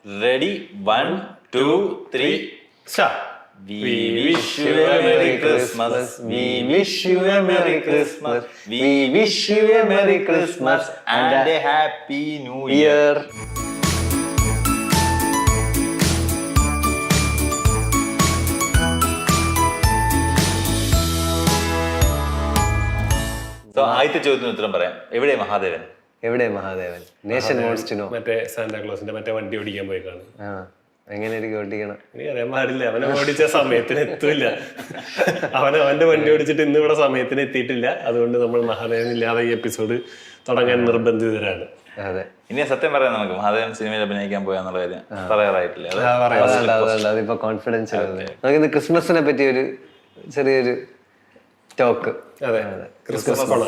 Ready? 1, 2, 3. Start. We wish you a Merry Christmas. We wish you a Merry Christmas. We wish you a Merry Christmas and a Happy New Year. So, ആദ്യത്തെ ചോദ്യത്തിന് ഉത്തരം പറയാം. എവിടെ മഹാദേവൻ? എവിടെ Mahadevan? Nation wants to know. മറ്റേ സാന്താക്ലോസിന്റെ മറ്റേ വണ്ടി ഓടിക്കാൻ പോയിക്കാണ്. എങ്ങനെയായിരിക്കും ഓടിക്കണം? എനിക്കറിയാൻ പാടില്ല. അവനെ ഓടിച്ച സമയത്തിന് എത്തില്ല. അവന്റെ വണ്ടി ഓടിച്ചിട്ട് ഇന്ന് ഇവിടെ സമയത്തിന് എത്തിയിട്ടില്ല. അതുകൊണ്ട് നമ്മൾ മഹാദേവൻ ഇല്ലാതെ ഈ എപ്പിസോഡ് തുടങ്ങാൻ നിർബന്ധിതരാണ്. അതെ, ഇനി സത്യം പറയാം, നമുക്ക് മഹാദേവൻ സിനിമയിൽ അഭിനയിക്കാൻ പോയാന്നുള്ള കാര്യം പറയാറായിട്ടില്ല. അതിപ്പോ കോൺഫിഡൻസ്. നമുക്കിന്ന് ക്രിസ്മസിനെ പറ്റി ഒരു ചെറിയൊരു ടോക്ക്. അതെ, ക്രിസ്മസ് കോണ.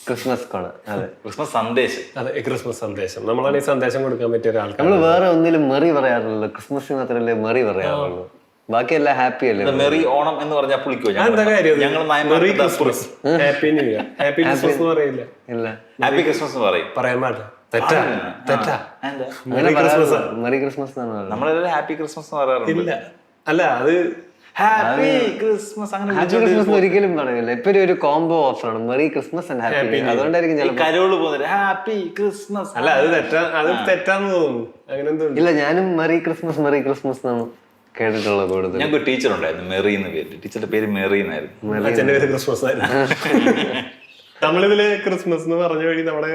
ക്രിസ്മസ് കോണ. അതെ, ക്രിസ്മസ് സന്ദേശം. അതെ, ക്രിസ്മസ് സന്ദേശം. നമ്മളാണ് ഈ സന്ദേശം കൊടുക്കാൻ പറ്റിയ ഒരാൾക്ക്. നമ്മള് വേറെ ഒന്നിലും മെറി പറയാറുള്ളൂ, ക്രിസ്മസിന് മാത്രമല്ലേ മെറി പറയാറുള്ളൂ. ബാക്കിയെല്ലാം ഹാപ്പി അല്ലേ? മെറി ഓണം എന്ന് പറഞ്ഞാൽ പുളിക്കോ? എന്താ കാര്യം? ഞങ്ങൾ merry Christmas, happy new year, happy Christmas എന്ന് പറയില്ല. ഇല്ല, ഹാപ്പി ക്രിസ്മസ് പറയും. പറയാൻ പാടില്ല. തെറ്റാ. Merry Christmas. മെറി ക്രിസ്മസ് നമ്മളെല്ലാം ഹാപ്പി ക്രിസ്മസ് എന്ന് പറയാറുണ്ട്. ഇല്ല, അല്ല, അത് ഹാപ്പി ക്രിസ്മസ് അങ്ങനെ ഹാപ്പി ക്രിസ്മസ് ഒരിക്കലും പറയില്ല. ഇപ്പൊ ഒരു കോംബോ ഓഫറാണ് മെറി ക്രിസ്മസ് ആൻഡ് ഹാപ്പി. അതുകൊണ്ടായിരിക്കും കരോള് പോകുന്നത് ഹാപ്പി ക്രിസ്മസ്. അല്ല, അത് തെറ്റാന്ന് തോന്നുന്നു. അങ്ങനെ എന്തോ ഇല്ല, ഞാനും മെറി ക്രിസ്മസ് എന്നാണ് കേട്ടിട്ടുള്ളത് കൂടുതൽ. ഞങ്ങൾക്ക് ഒരു ടീച്ചർ ഉണ്ടായിരുന്നു, മെറി എന്ന് പേര്. ടീച്ചറുടെ പേര് മെറി എന്നായിരുന്നു. അച്ഛന്റെ പേര് ക്രിസ്മസ് ആയിരുന്നു. നമ്മളിതില് ക്രിസ്മസ് എന്ന് പറഞ്ഞ വഴി നമ്മുടെ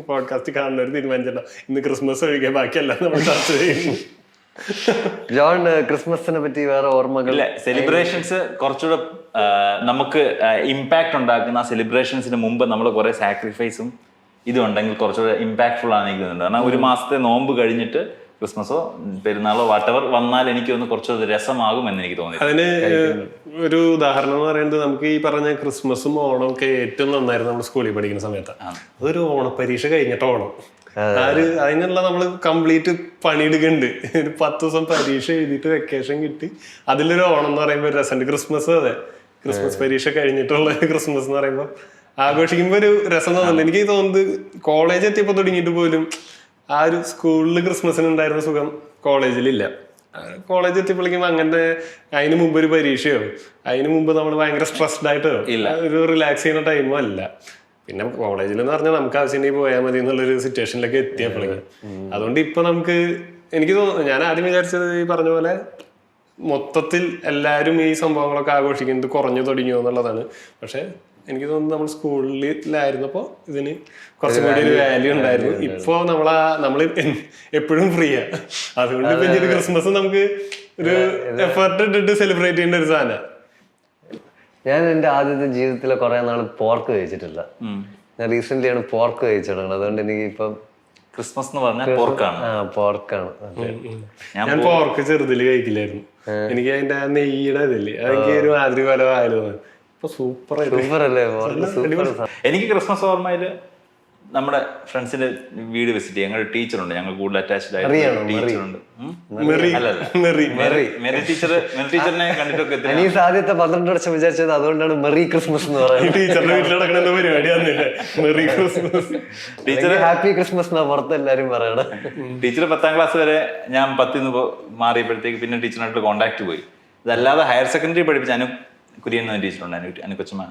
പോഡ്കാസ്റ്റ് കാണുന്നവർ തീരുമാനിച്ചിട്ടുണ്ടോ ഇന്ന് ക്രിസ്മസ് ഒഴികെ ബാക്കിയെല്ലാം നമ്മൾ ചർച്ച ചെയ്യുന്നു. ജോൺ, ക്രിസ്മസിനെ പറ്റി വേറെ ഓർമ്മകൾ? സെലിബ്രേഷൻസ് കുറച്ചുകൂടെ നമുക്ക് ഇമ്പാക്ട് ഉണ്ടാക്കുന്ന ആ സെലിബ്രേഷൻസിന് മുമ്പ് നമ്മൾ കുറെ സാക്രിഫൈസും ഇതും ഉണ്ടെങ്കിൽ കുറച്ചുകൂടെ ഇമ്പാക്ട്ഫുൾ ആണ് എനിക്ക് തോന്നുന്നത്. കാരണം ഒരു മാസത്തെ നോമ്പ് കഴിഞ്ഞിട്ട് ക്രിസ്മസോ പെരുന്നാളോ വാട്ടവർ വന്നാൽ എനിക്ക് ഒന്ന് കുറച്ചുകൂടെ രസമാകും എന്ന് എനിക്ക് തോന്നി. അതിന് ഒരു ഉദാഹരണം എന്ന് പറയുന്നത് നമുക്ക് ഈ പറഞ്ഞ ക്രിസ്മസും ഓണവും ഒക്കെ ഏറ്റവും നന്നായിരുന്നു നമ്മൾ സ്കൂളിൽ പഠിക്കുന്ന സമയത്ത്. അതൊരു ഓണപ്പരീക്ഷ കഴിഞ്ഞിട്ട് ഓണം അതിനുള്ള നമ്മള് കംപ്ലീറ്റ് പണിയെടുക്കുന്നുണ്ട്. ഒരു 10 ദിവസം പരീക്ഷ എഴുതിയിട്ട് വെക്കേഷൻ കിട്ടി അതിലൊരു ഓണം എന്ന് പറയുമ്പോൾ ഒരു രസമുണ്ട്. ക്രിസ്മസ് അതെ, ക്രിസ്മസ് പരീക്ഷ കഴിഞ്ഞിട്ടുള്ള ക്രിസ്മസ് എന്ന് പറയുമ്പോൾ ആഘോഷിക്കുമ്പോൾ ഒരു രസം തോന്നുന്നുണ്ട്. എനിക്ക് തോന്നുന്നത് കോളേജ് എത്തിയപ്പോൾ തുടങ്ങിയിട്ട് പോലും ആ ഒരു സ്കൂളിൽ ക്രിസ്മസിന് ഉണ്ടായിരുന്ന സുഖം കോളേജിലില്ല. കോളേജ് എത്തിയപ്പോഴേക്കും അങ്ങനെ അതിന് മുമ്പ് ഒരു പരീക്ഷയോ അതിന് മുമ്പ് നമ്മൾ ഭയങ്കര സ്ട്രെസ്ഡ് ആയിട്ടോ ഒരു റിലാക്സ് ചെയ്യുന്ന ടൈമോ അല്ല. പിന്നെ കോളേജിൽ എന്ന് പറഞ്ഞാൽ നമുക്ക് ആവശ്യമുണ്ടെങ്കിൽ പോയാൽ മതി എന്നുള്ളൊരു സിറ്റുവേഷനിലൊക്കെ എത്തിയപ്പോഴേക്കും. അതുകൊണ്ട് ഇപ്പൊ നമുക്ക് എനിക്ക് തോന്നുന്നു, ഞാൻ ആദ്യം വിചാരിച്ചത് ഈ പറഞ്ഞ പോലെ മൊത്തത്തിൽ എല്ലാവരും ഈ സംഭവങ്ങളൊക്കെ ആഘോഷിക്കുന്നത് കുറഞ്ഞു തുടങ്ങിയോ എന്നുള്ളതാണ്. പക്ഷെ എനിക്ക് തോന്നുന്നു നമ്മൾ സ്കൂളിലായിരുന്നപ്പോ ഇതിന് കുറച്ചും കൂടി ഒരു വാല്യൂ ഉണ്ടായിരുന്നു. ഇപ്പോ നമ്മൾ എപ്പോഴും ഫ്രീയാ. അതുകൊണ്ട് ഇപ്പൊ ഇനി ക്രിസ്മസ് നമുക്ക് ഒരു എഫർട്ട് ഇട്ടിട്ട് സെലിബ്രേറ്റ് ചെയ്യേണ്ട ഒരു സാധനം. ഞാൻ എന്റെ ആദ്യത്തെ ജീവിതത്തിലെ കുറെ നാള് പോർക്ക് കഴിച്ചിട്ടില്ല. ഞാൻ റീസെന്റ് ആണ് പോർക്ക് കഴിച്ചിട്ടുണ്ട്. അതുകൊണ്ട് എനിക്ക് ഇപ്പം ക്രിസ്മസ് എന്ന് പറഞ്ഞാൽ പോർക്കാണ്. പോർക്കാണ്. ഞാൻ പോർക്ക് ചെറുതില് കഴിക്കില്ലായിരുന്നു. എനിക്ക് അതിന്റെ ആ നെയ്യുടെ ഇതില്ലേ അതെനിക്ക് ഒരു മാതിരി പോലെ ആയാലും സൂപ്പർ അല്ലേ? എനിക്ക് ക്രിസ്മസ് ഓർമ്മയില് നമ്മുടെ ഫ്രണ്ട്സിന്റെ വീട് വിസിറ്റ് ചെയ്യാൻ ഞങ്ങളുടെ ടീച്ചറുണ്ട്. ഞങ്ങൾ കൂടുതൽ അറ്റാച്ച്ഡ് ആയിട്ട് ടീച്ചറുണ്ട്. മെറി ടീച്ചറിനെ കണ്ടിട്ടൊക്കെ ആദ്യത്തെ 12 വർഷം വിചാരിച്ചത് അതുകൊണ്ടാണ് മെറി ക്രിസ്മസ് എന്ന് പറയുന്നത്. ടീച്ചറിന്റെ വീട്ടിലടക്കുന്ന പരിപാടിയാന്നില്ല merry Christmas. Teacher happy Christmas എന്നാ പുറത്ത് എല്ലാരും പറയണത്. ടീച്ചർ 10ാം ക്ലാസ് വരെ ഞാൻ 10ൽ നിന്ന് മാറിയപ്പോഴത്തേക്ക് പിന്നെ ടീച്ചറിനായിട്ട് കോണ്ടാക്ട് പോയി. ഇതല്ലാതെ ഹയർ സെക്കൻഡറി പഠിപ്പിച്ച കുര്യൻ എന്ന ടീച്ചറുണ്ട്. അനുകൊച്ചമ്മ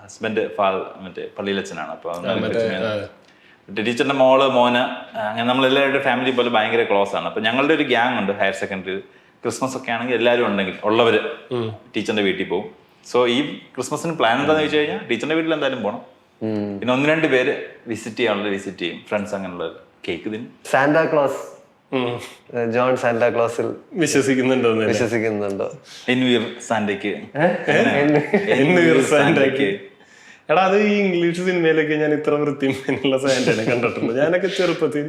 ഹസ്ബൻഡ് മറ്റേ പള്ളിയിലച്ഛനാണ്. അപ്പൊ ടീച്ചറിന്റെ മോന് അങ്ങനെ നമ്മളെല്ലാവരുടെ ഫാമിലി പോലെ ഭയങ്കര ക്ലോസ് ആണ്. അപ്പൊ ഞങ്ങളുടെ ഒരു ഗ്യാങ് ഉണ്ട് ഹയർ സെക്കൻഡറി. ക്രിസ്മസ് ഒക്കെ ആണെങ്കിൽ എല്ലാവരും ഉണ്ടെങ്കിൽ ഉള്ളവര് ടീച്ചറിന്റെ വീട്ടിൽ പോകും. സോ ഈ ക്രിസ്മസിന് പ്ലാൻ എന്താന്ന് വെച്ച് കഴിഞ്ഞാൽ ടീച്ചറിന്റെ വീട്ടിൽ എന്തായാലും പോകണം. പിന്നെ 1-2 പേര് വിസിറ്റ് ചെയ്യാനുള്ളത് വിസിറ്റ് ചെയ്യും, ഫ്രണ്ട്സ് അങ്ങനെയുള്ളത്. കേക്ക് തിന്നും. സാന്താക്ലോസ്, ജോൺ സാന്താക്ലോസിൽ വിശ്വസിക്കുന്നുണ്ടോ? ന്യൂ ഇയർ സാന്റയ്ക്ക്. എടാ, അത് ഈ ഇംഗ്ലീഷ് സിനിമയിലൊക്കെ ഞാൻ ഇത്ര വൃത്തിയുള്ള സാന്റയാണ് കണ്ടിട്ടുണ്ട്. ഞാനൊക്കെ ചെറുപ്പത്തിൽ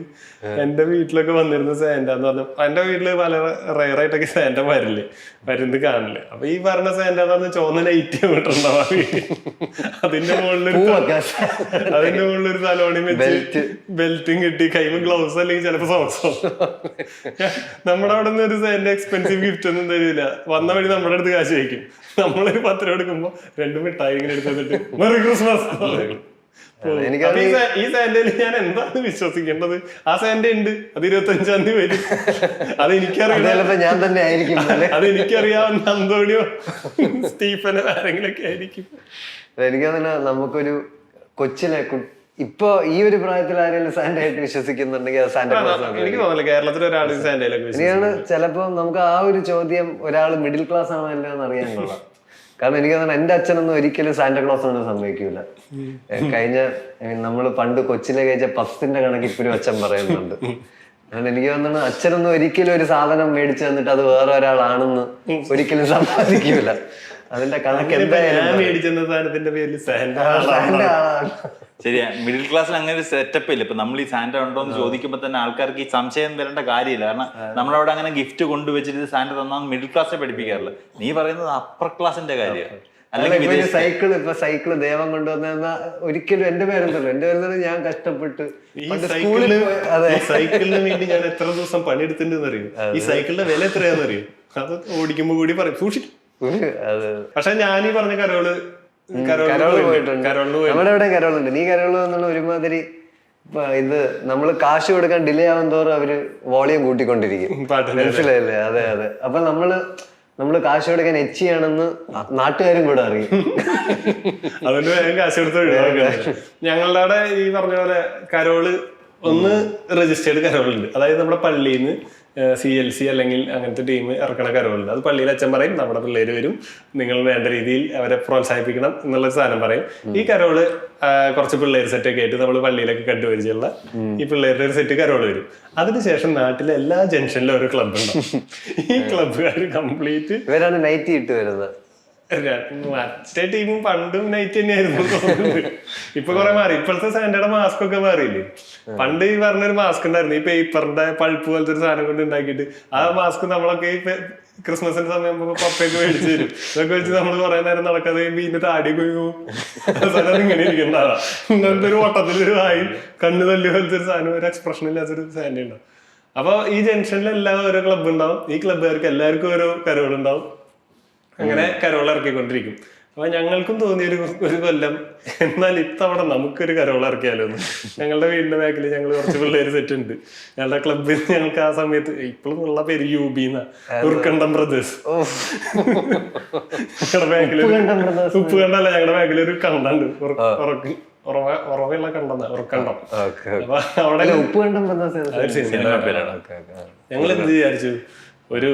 എന്റെ വീട്ടിലൊക്കെ വന്നിരുന്ന സാന്റ എന്ന് പറഞ്ഞാൽ എന്റെ വീട്ടില് പല റയറായിട്ടൊക്കെ സാന്റ വരുന്നത് കാണില്ല. അപ്പൊ ഈ പറഞ്ഞ സാന്റ എന്ന് പറഞ്ഞാൽ ചോന്ന ലൈറ്റ് വിട്ടുണ്ടാവും. അതിന്റെ മുകളിലൊരു തലോണിയും വെച്ച് ബെൽറ്റും കിട്ടി, കൈമ ഗ്ലൗസ് അല്ലെങ്കിൽ ചിലപ്പോ സോക്സോ. നമ്മുടെ അവിടെ നിന്ന് ഒരു സാന്റ എക്സ്പെൻസീവ് ഗിഫ്റ്റ് ഒന്നും തരില്ല. വന്ന വഴി നമ്മുടെ അടുത്ത് കാശ് വയ്ക്കും. നമ്മളൊരു 10 രൂപ എടുക്കുമ്പോ 2 മിഠായി ഇങ്ങനെ എടുത്തിട്ട് മെറി ക്രിസ്മസ്. എനിക്ക് അപ്പൊ ഈ സാൻഡയിൽ ഞാൻ എന്താണ് വിശ്വസിക്കേണ്ടത്? ആ സാൻഡ ഉണ്ട്, അത് 25-ാം തീയതി വരും. അത് എനിക്കറിയാം, ചിലപ്പോ ഞാൻ തന്നെ ആയിരിക്കും. അത് എനിക്കറിയാവുന്ന അന്തോണിയോ സ്റ്റീഫനോ ആരെങ്കിലൊക്കെ ആയിരിക്കും. എനിക്ക് തന്നെ നമുക്കൊരു കൊച്ചിലെ ഇപ്പൊ ഈ ഒരു പ്രായത്തിൽ ആരെങ്കിലും സാന്റ ആയിട്ട് വിശ്വസിക്കുന്നുണ്ടെങ്കിൽ അത് സാന്റ ക്ലോസ് ആണ്. എനിക്ക് തോന്നില്ല കേരളത്തിൽ ഒരാൾ സാൻഡയിലൊക്കെ എനിക്കാണ് ചിലപ്പോ നമുക്ക് ആ ഒരു ചോദ്യം ഒരാൾ മിഡിൽ ക്ലാസ് ആണോ അല്ലോ എന്ന് അറിയാൻ കൊള്ളാം. കാരണം എനിക്ക് തോന്നുന്നു എന്റെ അച്ഛനൊന്നും ഒരിക്കലും സാന്റ ക്ലോസ് ആണ് സമ്മതിക്കൂല. കഴിഞ്ഞ നമ്മള് പണ്ട് കൊച്ചിലെ കഴിച്ച 10ന്റെ കണക്ക് ഇപ്പോഴും അച്ഛൻ പറയുന്നുണ്ട്. അതുകൊണ്ട് എനിക്ക് തോന്നുന്നു അച്ഛനൊന്നും ഒരിക്കലും ഒരു സാധനം മേടിച്ചു തന്നിട്ട് അത് വേറെ ഒരാളാണെന്ന് ഒരിക്കലും സമ്മതിക്കൂല. അതിന്റെ കണക്ക് എന്തായാലും മേടിച്ചെന്ന സാധനത്തിന്റെ പേരിൽ സാൻഡ ആളാണ്. ശരിയാ, മിഡിൽ ക്ലാസ്സിൽ അങ്ങനെ ഒരു സെറ്റപ്പ് ഇല്ല. ഇപ്പൊ നമ്മൾ ഈ സാന്റ ഉണ്ടോ എന്ന് ചോദിക്കുമ്പോൾ തന്നെ ആൾക്കാർക്ക് ഈ സംശയം വരേണ്ട കാര്യമില്ല. കാരണം നമ്മളവിടെ അങ്ങനെ ഗിഫ്റ്റ് കൊണ്ടുവച്ചിട്ട് സാന്റ തന്നാന്ന് മിഡിൽ ക്ലാസ്സിനെ പഠിപ്പിക്കാറില്ല. നീ പറയുന്നത് അപ്പർ ക്ലാസിന്റെ കാര്യമാണ്. അല്ലെങ്കിൽ സൈക്കിള് ദേവം കൊണ്ടുവന്ന ഒരിക്കലും എന്റെ പേരെന്തല്ലോ, എന്റെ പേരെന്തല്ലോ ഞാൻ കഷ്ടപ്പെട്ട് ഈ സൈക്കിളിന് വേണ്ടി ഞാൻ എത്ര ദിവസം പണിയെടുത്തിട്ടുണ്ടെന്ന് അറിയും. ഈ സൈക്കിളിന്റെ വില എത്രയാന്ന് അറിയും. അത് ഓടിക്കുമ്പോ കൂടി പറയും സൂക്ഷിക്കും. പക്ഷെ ഞാനീ പറഞ്ഞ കരോള് പോയിട്ടുണ്ട്. നമ്മുടെ ഇവിടെ കരോളുണ്ട്. നീ കരോള് എന്നുള്ള ഒരുമാതിരി ഇത് നമ്മള് കാശ് കൊടുക്കാൻ ഡിലേ ആവും തോറും അവര് വോളിയം കൂട്ടിക്കൊണ്ടിരിക്കും. മനസ്സിലായില്ലേ? അതെ അതെ. അപ്പൊ നമ്മള് കാശ് കൊടുക്കാൻ എച്ചിയാണെന്ന് നാട്ടുകാരും കൂടെ അറിയും. അതുകൊണ്ട് വേഗം കാശ് കൊടുത്ത് ഒഴിവാക്കുക. ഞങ്ങളുടെ അവിടെ ഈ പറഞ്ഞ പോലെ കരോള് ഒന്ന് രജിസ്റ്റേർഡ് കരോളുണ്ട്. അതായത് നമ്മുടെ പള്ളിയിൽ നിന്ന് CLC അല്ലെങ്കിൽ അങ്ങനത്തെ ടീം ഇറക്കണ കരോളുണ്ട്. അത് പള്ളിയിൽ അച്ഛൻ പറയും നമ്മുടെ പിള്ളേര് വരും, നിങ്ങൾ വേണ്ട രീതിയിൽ അവരെ പ്രോത്സാഹിപ്പിക്കണം എന്നുള്ളൊരു സാധനം പറയും. ഈ കരോള് കുറച്ച് പിള്ളേർ സെറ്റൊക്കെ ആയിട്ട് നമ്മൾ പള്ളിയിലൊക്കെ കണ്ടുപരിച്ചുള്ള ഈ പിള്ളേരുടെ ഒരു സെറ്റ് കരോള് വരും. അതിനുശേഷം നാട്ടിലെ എല്ലാ ജംഗ്ഷനിലും ഒരു ക്ലബ് ഉണ്ടാവും. ഈ ക്ലബ്ബുകാർ കംപ്ലീറ്റ് ഇവരാണ് നൈറ്റ് ഇട്ട് വരുന്നത്. മറ്റേ ടീമും പണ്ടും നൈറ്റ് തന്നെയായിരുന്നു തോന്നുന്നത്. ഇപ്പൊ കുറെ മാറി. ഇപ്പോഴത്തെ സാൻഡയുടെ മാസ്ക് ഒക്കെ മാറിയില്ലേ? പണ്ട് ഈ പറഞ്ഞൊരു മാസ്ക് ഉണ്ടായിരുന്നു, ഈ പേപ്പറിന്റെ പൾപ്പ് പോലത്തെ ഒരു സാധനം കൊണ്ട് ഉണ്ടാക്കിയിട്ട്. ആ മാസ്ക് നമ്മളൊക്കെ ഈ ക്രിസ്മസിന്റെ സമയം പപ്പയൊക്കെ മേടിച്ചു തരും. ഇതൊക്കെ വെച്ച് നമ്മൾ കുറെ നേരം നടക്കാതെ പിന്നെ താടി കൊയ്യും. സാധനം ഇങ്ങനെ ഇരിക്കുന്നതാ. ഇങ്ങനത്തെ ഒരു വട്ടത്തിലൊരു ആയി കണ്ണ് തല്ലി പോലത്തെ ഒരു സാധനം, ഒരു എക്സ്പ്രഷൻ ഇല്ലാത്തൊരു സാൻഡ ഉണ്ടാവും. അപ്പൊ ഈ ജംഗ്ഷനിൽ എല്ലാം ഓരോ ക്ലബ്ബ് ഉണ്ടാവും. ഈ ക്ലബ്ബുകാർക്ക് എല്ലാവർക്കും ഓരോ കരോളുണ്ടാവും. അങ്ങനെ കരോൾ ഇറക്കിക്കൊണ്ടിരിക്കും. അപ്പൊ ഞങ്ങൾക്കും തോന്നിയൊരു കൊല്ലം എന്നാൽ ഇത്തവണ നമുക്കൊരു കരോൾ ഇറക്കിയാലോ എന്ന്. ഞങ്ങളുടെ വീടിന്റെ ബാക്കിൽ ഞങ്ങൾ കുറച്ച് പിള്ളേര് സെറ്റ് ഉണ്ട്. ഞങ്ങളുടെ ക്ലബ്ബിൽ ഞങ്ങൾക്ക് ആ സമയത്ത് ഇപ്പോഴും ഉള്ള പേര് UB ഉർക്കണ്ടം ബ്രദേഴ്സ്. ഞങ്ങളുടെ ബാക്കില് ഉപ്പ് കണ്ടല്ല, ഞങ്ങളുടെ ബാക്കിൽ ഒരു കണ്ടുണ്ട്, ഉറവയുള്ള കണ്ടെന്ന ഉറക്കണ്ടം. അപ്പൊ അവിടെ ഉപ്പ് കണ്ടം ഞങ്ങൾ എന്ത് വിചാരിച്ചു, ഒരു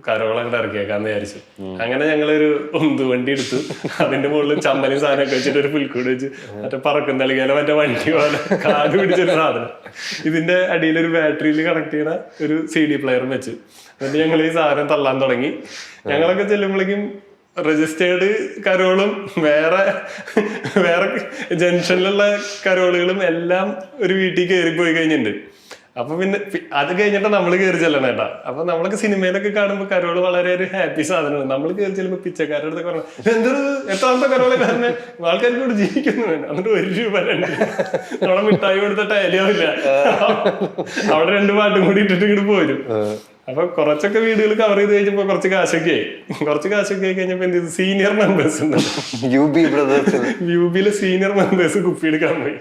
കരോളങ്ങടെ ഇറക്കിയേക്കാന്ന് വിചാരിച്ചു. അങ്ങനെ ഞങ്ങളൊരു ഉന്തുവണ്ടി എടുത്തു. അതിന്റെ മുകളിൽ ചമ്മലും സാധനമൊക്കെ വെച്ചിട്ട് ഒരു പുൽക്കൂട് വെച്ച് മറ്റേ പറക്കും തളികയിലെ മറ്റേ വണ്ടി പോലെ കാട് പിടിച്ചൊരു സാധനം. ഇതിന്റെ അടിയിലൊരു ബാറ്ററിയിൽ കണക്ട് ചെയ്യണ ഒരു CD പ്ലെയറും വെച്ച്. എന്നിട്ട് ഞങ്ങൾ ഈ സാധനം തള്ളാൻ തുടങ്ങി. ഞങ്ങളൊക്കെ ചെല്ലുമ്പോഴേക്കും രജിസ്റ്റേർഡ് കരോളും വേറെ ജംഗ്ഷനിലുള്ള കരോളുകളും എല്ലാം ഒരു വീട്ടിൽ കയറിപ്പോയി കഴിഞ്ഞിട്ടുണ്ട്. അപ്പൊ പിന്നെ അത് കഴിഞ്ഞിട്ട് നമ്മൾ കയറി ചെല്ലണം കേട്ടാ. അപ്പൊ നമ്മളൊക്കെ സിനിമയിലൊക്കെ കാണുമ്പോൾ കരോള് വളരെ ഒരു ഹാപ്പി സാധനമാണ്. നമ്മൾ കയറി ചെല്ലുമ്പോൾ പിച്ചക്കാരുടെ അടുത്തൊക്കെ പറഞ്ഞു എന്തൊരു എത്രാമത്തെ കരോള് കാരണം ആൾക്കാർക്ക് ഇവിടെ ജീവിക്കുന്നു വേണ്ട. എന്നിട്ട് 1 രൂപ 2 നമ്മളെ മിഠായി കൊടുത്തിട്ട് അലിയാവില്ല. അവിടെ 2 പാട്ടും കൂടി ഇട്ടിട്ട് ഇങ്ങോട്ട് പോരും. അപ്പൊ കുറച്ചൊക്കെ വീടുകൾ കവർ ചെയ്ത് കഴിഞ്ഞപ്പോ കുറച്ച് കാശൊക്കെ ആയി കഴിഞ്ഞപ്പോ എന്ത് ചെയ്തു, സീനിയർ മെമ്പേഴ്സ് ഉണ്ട് UBയിലെ സീനിയർ മെമ്പേഴ്സ് കുപ്പി എടുക്കാൻ പോയി.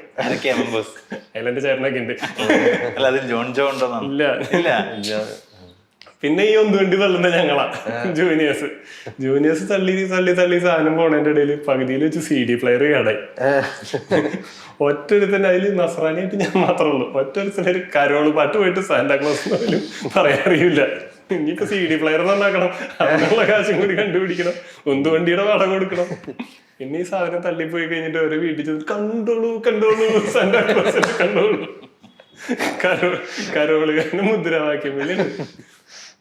അതിലെന്റെ ചേട്ടനൊക്കെ ഉണ്ട്. പിന്നെ ഈ ഒന്നുവണ്ടി തള്ളുന്ന ഞങ്ങളാ ജൂനിയേഴ്സ് തള്ളി സാധനം പോണതിന്റെ ഇടയിൽ പകുതിയിൽ വെച്ച് CD പ്ലെയർ കേടായി. ഒറ്റൊരുത്തന്നെ അതിൽ നസ്രാനിയായിട്ട് ഞാൻ മാത്രമേ ഉള്ളൂ. ഒറ്റൊരുത്തന്നെ ഒരു കരോള് പാട്ട് പോയിട്ട് സാന്റാക്ലോസ് പോലും പറയാൻ അറിയില്ല. ഇനിയിപ്പോ CD പ്ലെയർ നന്നാക്കണം, അതിനുള്ള കാശും കൂടി കണ്ടുപിടിക്കണം, ഉന്തുവണ്ടിയുടെ വടം കൊടുക്കണം. പിന്നെ ഈ സാധനം തള്ളിപ്പോയി കഴിഞ്ഞിട്ട് ഒരു വീട്ടിൽ ചെന്ന് കണ്ടോളൂ സാന്റാക്ലോസിനെ കണ്ടോളൂ, കരോളുകാരന് മുദ്രാവാക്യം വിളിയാണ്.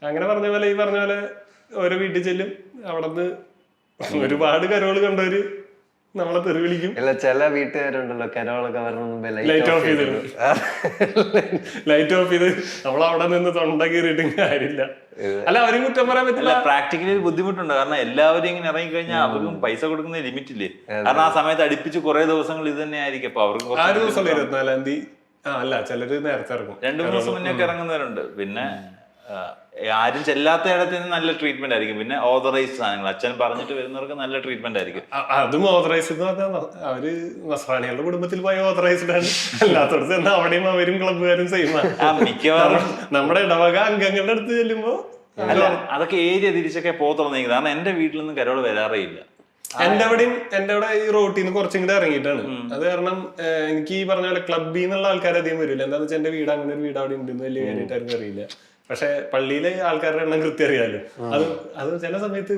അങ്ങനെ പറഞ്ഞ പോലെ ഈ പറഞ്ഞ പോലെ ഓരോ വീട്ടിൽ ചെല്ലും. അവിടെ നിന്ന് ഒരുപാട് കരോള് കണ്ടവര് നമ്മളെ തെറി വിളിക്കും. ചില വീട്ടുകാരുണ്ടല്ലോ കരോളൊക്കെ വരണ ലൈറ്റ് ഓഫ് ചെയ്ത് നമ്മളവിടെ നിന്ന് തൊണ്ട കീറിയിട്ടും കാര്യമില്ല. അല്ല അവരും കുറ്റം പറയാൻ പറ്റില്ല. പ്രാക്ടിക്കലി ഒരു ബുദ്ധിമുട്ടുണ്ട്. കാരണം എല്ലാവരും ഇങ്ങനെ ഇറങ്ങി കഴിഞ്ഞാൽ അവർക്കും പൈസ കൊടുക്കുന്ന ലിമിറ്റ് ഇല്ലേ. കാരണം ആ സമയത്ത് അടുപ്പിച്ച് കുറെ ദിവസങ്ങൾ ഇത് തന്നെ ആയിരിക്കും. അപ്പൊ അവർക്ക് 6 ദിവസം 24-ാം തീയതി അല്ല ചിലര് നേരത്തെ ഇറങ്ങും. 2-3 ദിവസം മുന്നേ ഒക്കെ ഇറങ്ങുന്നവരുണ്ട്. പിന്നെ ആരും ചെല്ലാത്ത ഇടത്തിന് നല്ല ട്രീറ്റ്മെന്റ് ആയിരിക്കും. പിന്നെ ഓതറൈസ്ഡ് സാധനങ്ങൾ അച്ഛൻ പറഞ്ഞിട്ട് വരുന്നവർക്ക് നല്ല ട്രീറ്റ്മെന്റ് ആയിരിക്കും. അതും ഓതറൈസ്ഡ് എന്ന് പറഞ്ഞാൽ അവര് നസ്രാണികളുടെ കുടുംബത്തിൽ പോയ ഓതറൈസ്ഡ് ആണ്. അല്ലാത്തടത്ത് തന്നെ അവിടെയും അവരും ക്ലബ്ബുകാരും സെയിമാണ്. മിക്കവാറും നമ്മുടെ ഇടവക അംഗങ്ങളുടെ അടുത്ത് ചെല്ലുമ്പോ അല്ല, അതൊക്കെ ഏരിയ തിരിച്ചൊക്കെ പോത്തുറന്നേക്കും. കാരണം എന്റെ വീട്ടിൽ നിന്ന് കരോട് വരാറേ ഇല്ല. എന്റെ അവിടെ ഈ റോട്ടിൽ നിന്ന് കുറച്ചും കൂടെ ഇറങ്ങിയിട്ടാണ്. അത് കാരണം എനിക്ക് ഈ പറഞ്ഞ പോലെ ക്ലബ്ബിൽ നിന്നുള്ള ആൾക്കാർ അധികം വരില്ല. എന്താന്ന് വെച്ചാൽ എന്റെ വീട് അങ്ങനെ ഒരു വീട് അവിടെ ഉണ്ടെന്ന് വലിയ കാര്യമായിട്ടായിരുന്നു അറിയില്ല. പക്ഷെ പള്ളിയിലെ ആൾക്കാരുടെ എണ്ണം കൃത്യം അറിയാലോ. അത് ചില സമയത്ത്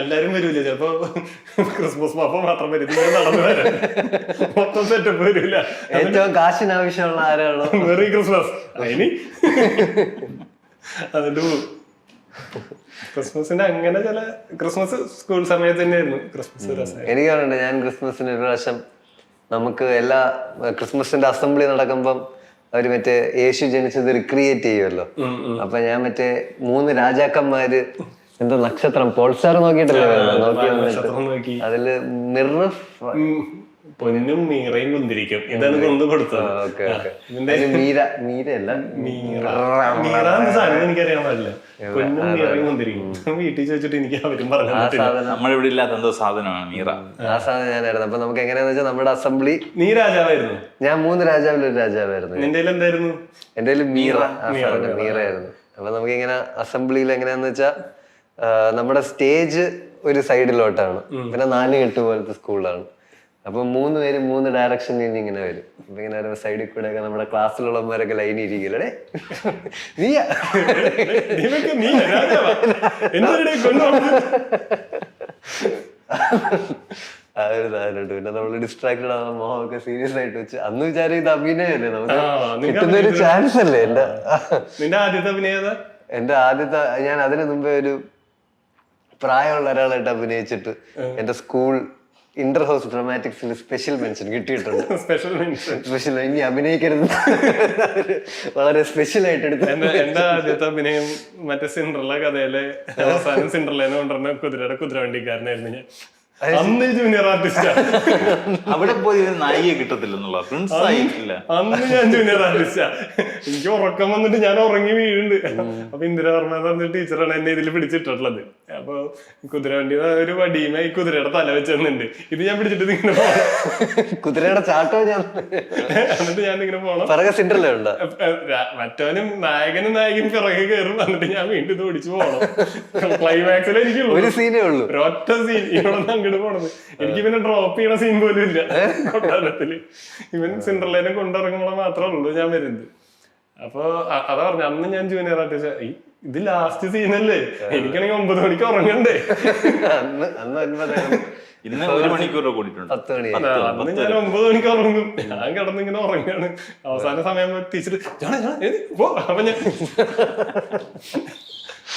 എല്ലാരും വരൂല. ചിലപ്പോ ക്രിസ്മസ് പാപ്പ മാത്രം വരും, നടന്നു വരാൻ മൊത്തം സെറ്റപ്പ് വരൂല. ഏറ്റവും കാശിന് ആവശ്യമുള്ള ആരാണോ മെറി ക്രിസ്മസ് അതിന് അതിന്റെ ക്രിസ്മസിന്റെ അങ്ങനെ ചില ക്രിസ്മസ് സ്കൂൾ സമയത്ത് തന്നെയായിരുന്നു ക്രിസ്മസ് രസം. എനിക്ക് പറയുന്നുണ്ട്, ഞാൻ ക്രിസ്മസിന് ഒരു പ്രാവശ്യം നമുക്ക് എല്ലാ ക്രിസ്മസിന്റെ അസംബ്ലി നടക്കുമ്പം അവര് മറ്റേ യേശു ജനിച്ചത് റിക്രിയേറ്റ് ചെയ്യുമല്ലോ. അപ്പൊ ഞാൻ മറ്റേ 3 രാജാക്കന്മാര് എന്തോ നക്ഷത്രം പോൾസ്റ്റാർ നോക്കിയിട്ടല്ലേ നോക്കി വന്നിട്ട് അതില് മിറർ പൊന്നും മീറയും കുന്തിരിക്കും ഇതാണ് കൊണ്ടു കൊടുത്തത്. സാധനം എനിക്കറിയാൻ പാടില്ല. പൊന്നും മീറയും കുന്തിരിക്കും വീട്ടിൽ ചോദിച്ചിട്ട് എനിക്ക് അവരും പറഞ്ഞു. നമ്മളിവിടെ ഇല്ലാത്ത എന്തോ സാധനമാണ് മീറ. ആ സാധനം ഞാനായിരുന്നു. അപ്പൊ നമുക്ക് എങ്ങനെയാന്ന് വെച്ചാൽ നമ്മുടെ അസംബ്ലി നീ രാജാവായിരുന്നു. ഞാൻ 3 രാജാവിലൊരു രാജാവായിരുന്നു. നിന്റെ എന്തായിരുന്നു? എന്റെ മീറ മീറയായിരുന്നു. അപ്പൊ നമുക്കിങ്ങനെ അസംബ്ലിയിൽ എങ്ങനെയാന്ന് വെച്ചാൽ നമ്മുടെ സ്റ്റേജ് ഒരു സൈഡിലോട്ടാണ്, പിന്നെ 4 കെട്ട് പോലത്തെ സ്കൂളാണ്. അപ്പൊ 3 പേര് 3 ഡയറക്ഷനിൽ ഇങ്ങനെ വരും. അപ്പൊ ഇങ്ങനെ ഓരോ സൈഡിൽ കൂടെ ഒക്കെ നമ്മുടെ ക്ലാസ്സിലുള്ളവരൊക്കെ ലൈൻ ഇരിക്കില്ലേ, നീയാ അതൊരു സാധനമുണ്ട്. പിന്നെ നമ്മള് ഡിസ്ട്രാക്റ്റഡ് ആവുന്ന മോഹമൊക്കെ സീരിയസ് ആയിട്ട് വെച്ച് അന്ന് വിചാരം ഇത് അഭിനയല്ലേ, നമുക്ക് കിട്ടുന്ന ഒരു ചാൻസ് അല്ലേ. എന്റെ ആദ്യത്തെ ഞാൻ അതിന് മുമ്പേ ഒരു പ്രായമുള്ള ഒരാളായിട്ട് അഭിനയിച്ചിട്ട് എന്റെ സ്കൂൾ ഇന്റർ ഹൗസ് ഡ്രാമാറ്റിക്സിൽ സ്പെഷ്യൽ മെൻഷൻ കിട്ടിയിട്ടുണ്ട്. സ്പെഷ്യൽ ഇനി അഭിനയിക്കരുത് വളരെ സ്പെഷ്യൽ ആയിട്ട് എടുത്തു. എന്റെ ആദ്യത്തെ അഭിനയം മറ്റേ സിൻഡ്രല്ല കഥയിലെ അവസാനം സിൻഡ്രല്ലേനെ കൊണ്ടുവരുന്ന കുതിരവണ്ടിക്കാരനായിരുന്നു ഞാൻ. അന്ന് ജൂനിയർ ആർട്ടിസ്റ്റ്. അവിടെ പോയി നായിക കിട്ടത്തില്ലെന്നുള്ള പ്രിൻസ് ആയിട്ടില്ല. അന്ന് ഞാൻ ജൂനിയർ ആർട്ടിസ്റ്റാ. എനിക്ക് ഉറക്കം വന്നിട്ട് ഞാൻ ഉറങ്ങി വീഴുണ്ട്. അപ്പൊ ഇന്ദിരാവർമ്മ എന്ന് പറഞ്ഞ ടീച്ചറാണ് എന്നെ ഇതിൽ പിടിച്ചിട്ടുള്ളത്. അപ്പൊ കുതിരവണ്ടി ഒരു വടിയുമായി കുതിരയുടെ തല വെച്ച് തന്നിട്ടുണ്ട്. ഇത് ഞാൻ പിടിച്ചിട്ട് ഇങ്ങനെ പോകണം, കുതിരയുടെ ചാട്ടോ ഞാൻ. എന്നിട്ട് ഞാൻ ഇങ്ങനെ പോകണം. മറ്റവനും നായകനും നായകനും പിറകെ കയറും. എന്നിട്ട് ഞാൻ വീണ്ടും ഇത് പിടിച്ചു പോകണം. ക്ലൈമാക്സിൽ എനിക്ക് ഒരു സീനേ ഉള്ളൂ, ഒറ്റ സീൻ. ഇവിടെ അങ്ങോട്ട് പോണത് എനിക്ക് പിന്നെ ഡ്രോപ്പ് ചെയ്യണ സീൻ പോലും ഇല്ല കൊട്ടാരത്തില്. ഇവൻ സിൻഡ്രല്ലേനെ കൊണ്ടിറങ്ങുമ്പോൾ മാത്രമേ ഉള്ളൂ ഞാൻ വരുന്നത്. അപ്പൊ അതാ പറഞ്ഞു അന്ന് ഞാൻ ജൂനിയർ ആർട്ടിസ്റ്റ്. ഇത് ലാസ്റ്റ് സീനല്ലേ, എനിക്കാണെങ്കിൽ 9 മണിക്ക് ഉറങ്ങണ്ടേ. ഇന്ന് 1 മണിക്കൂർ കൂടിയിട്ടുണ്ട്. 10 മണി. അന്ന് ഞാൻ 9 മണിക്ക് ഉറങ്ങും. ഞാൻ കിടന്നിങ്ങനെ ഉറങ്ങാണ്. അവസാന സമയം ടീച്ചർ പോ. അപ്പൊ ഞാൻ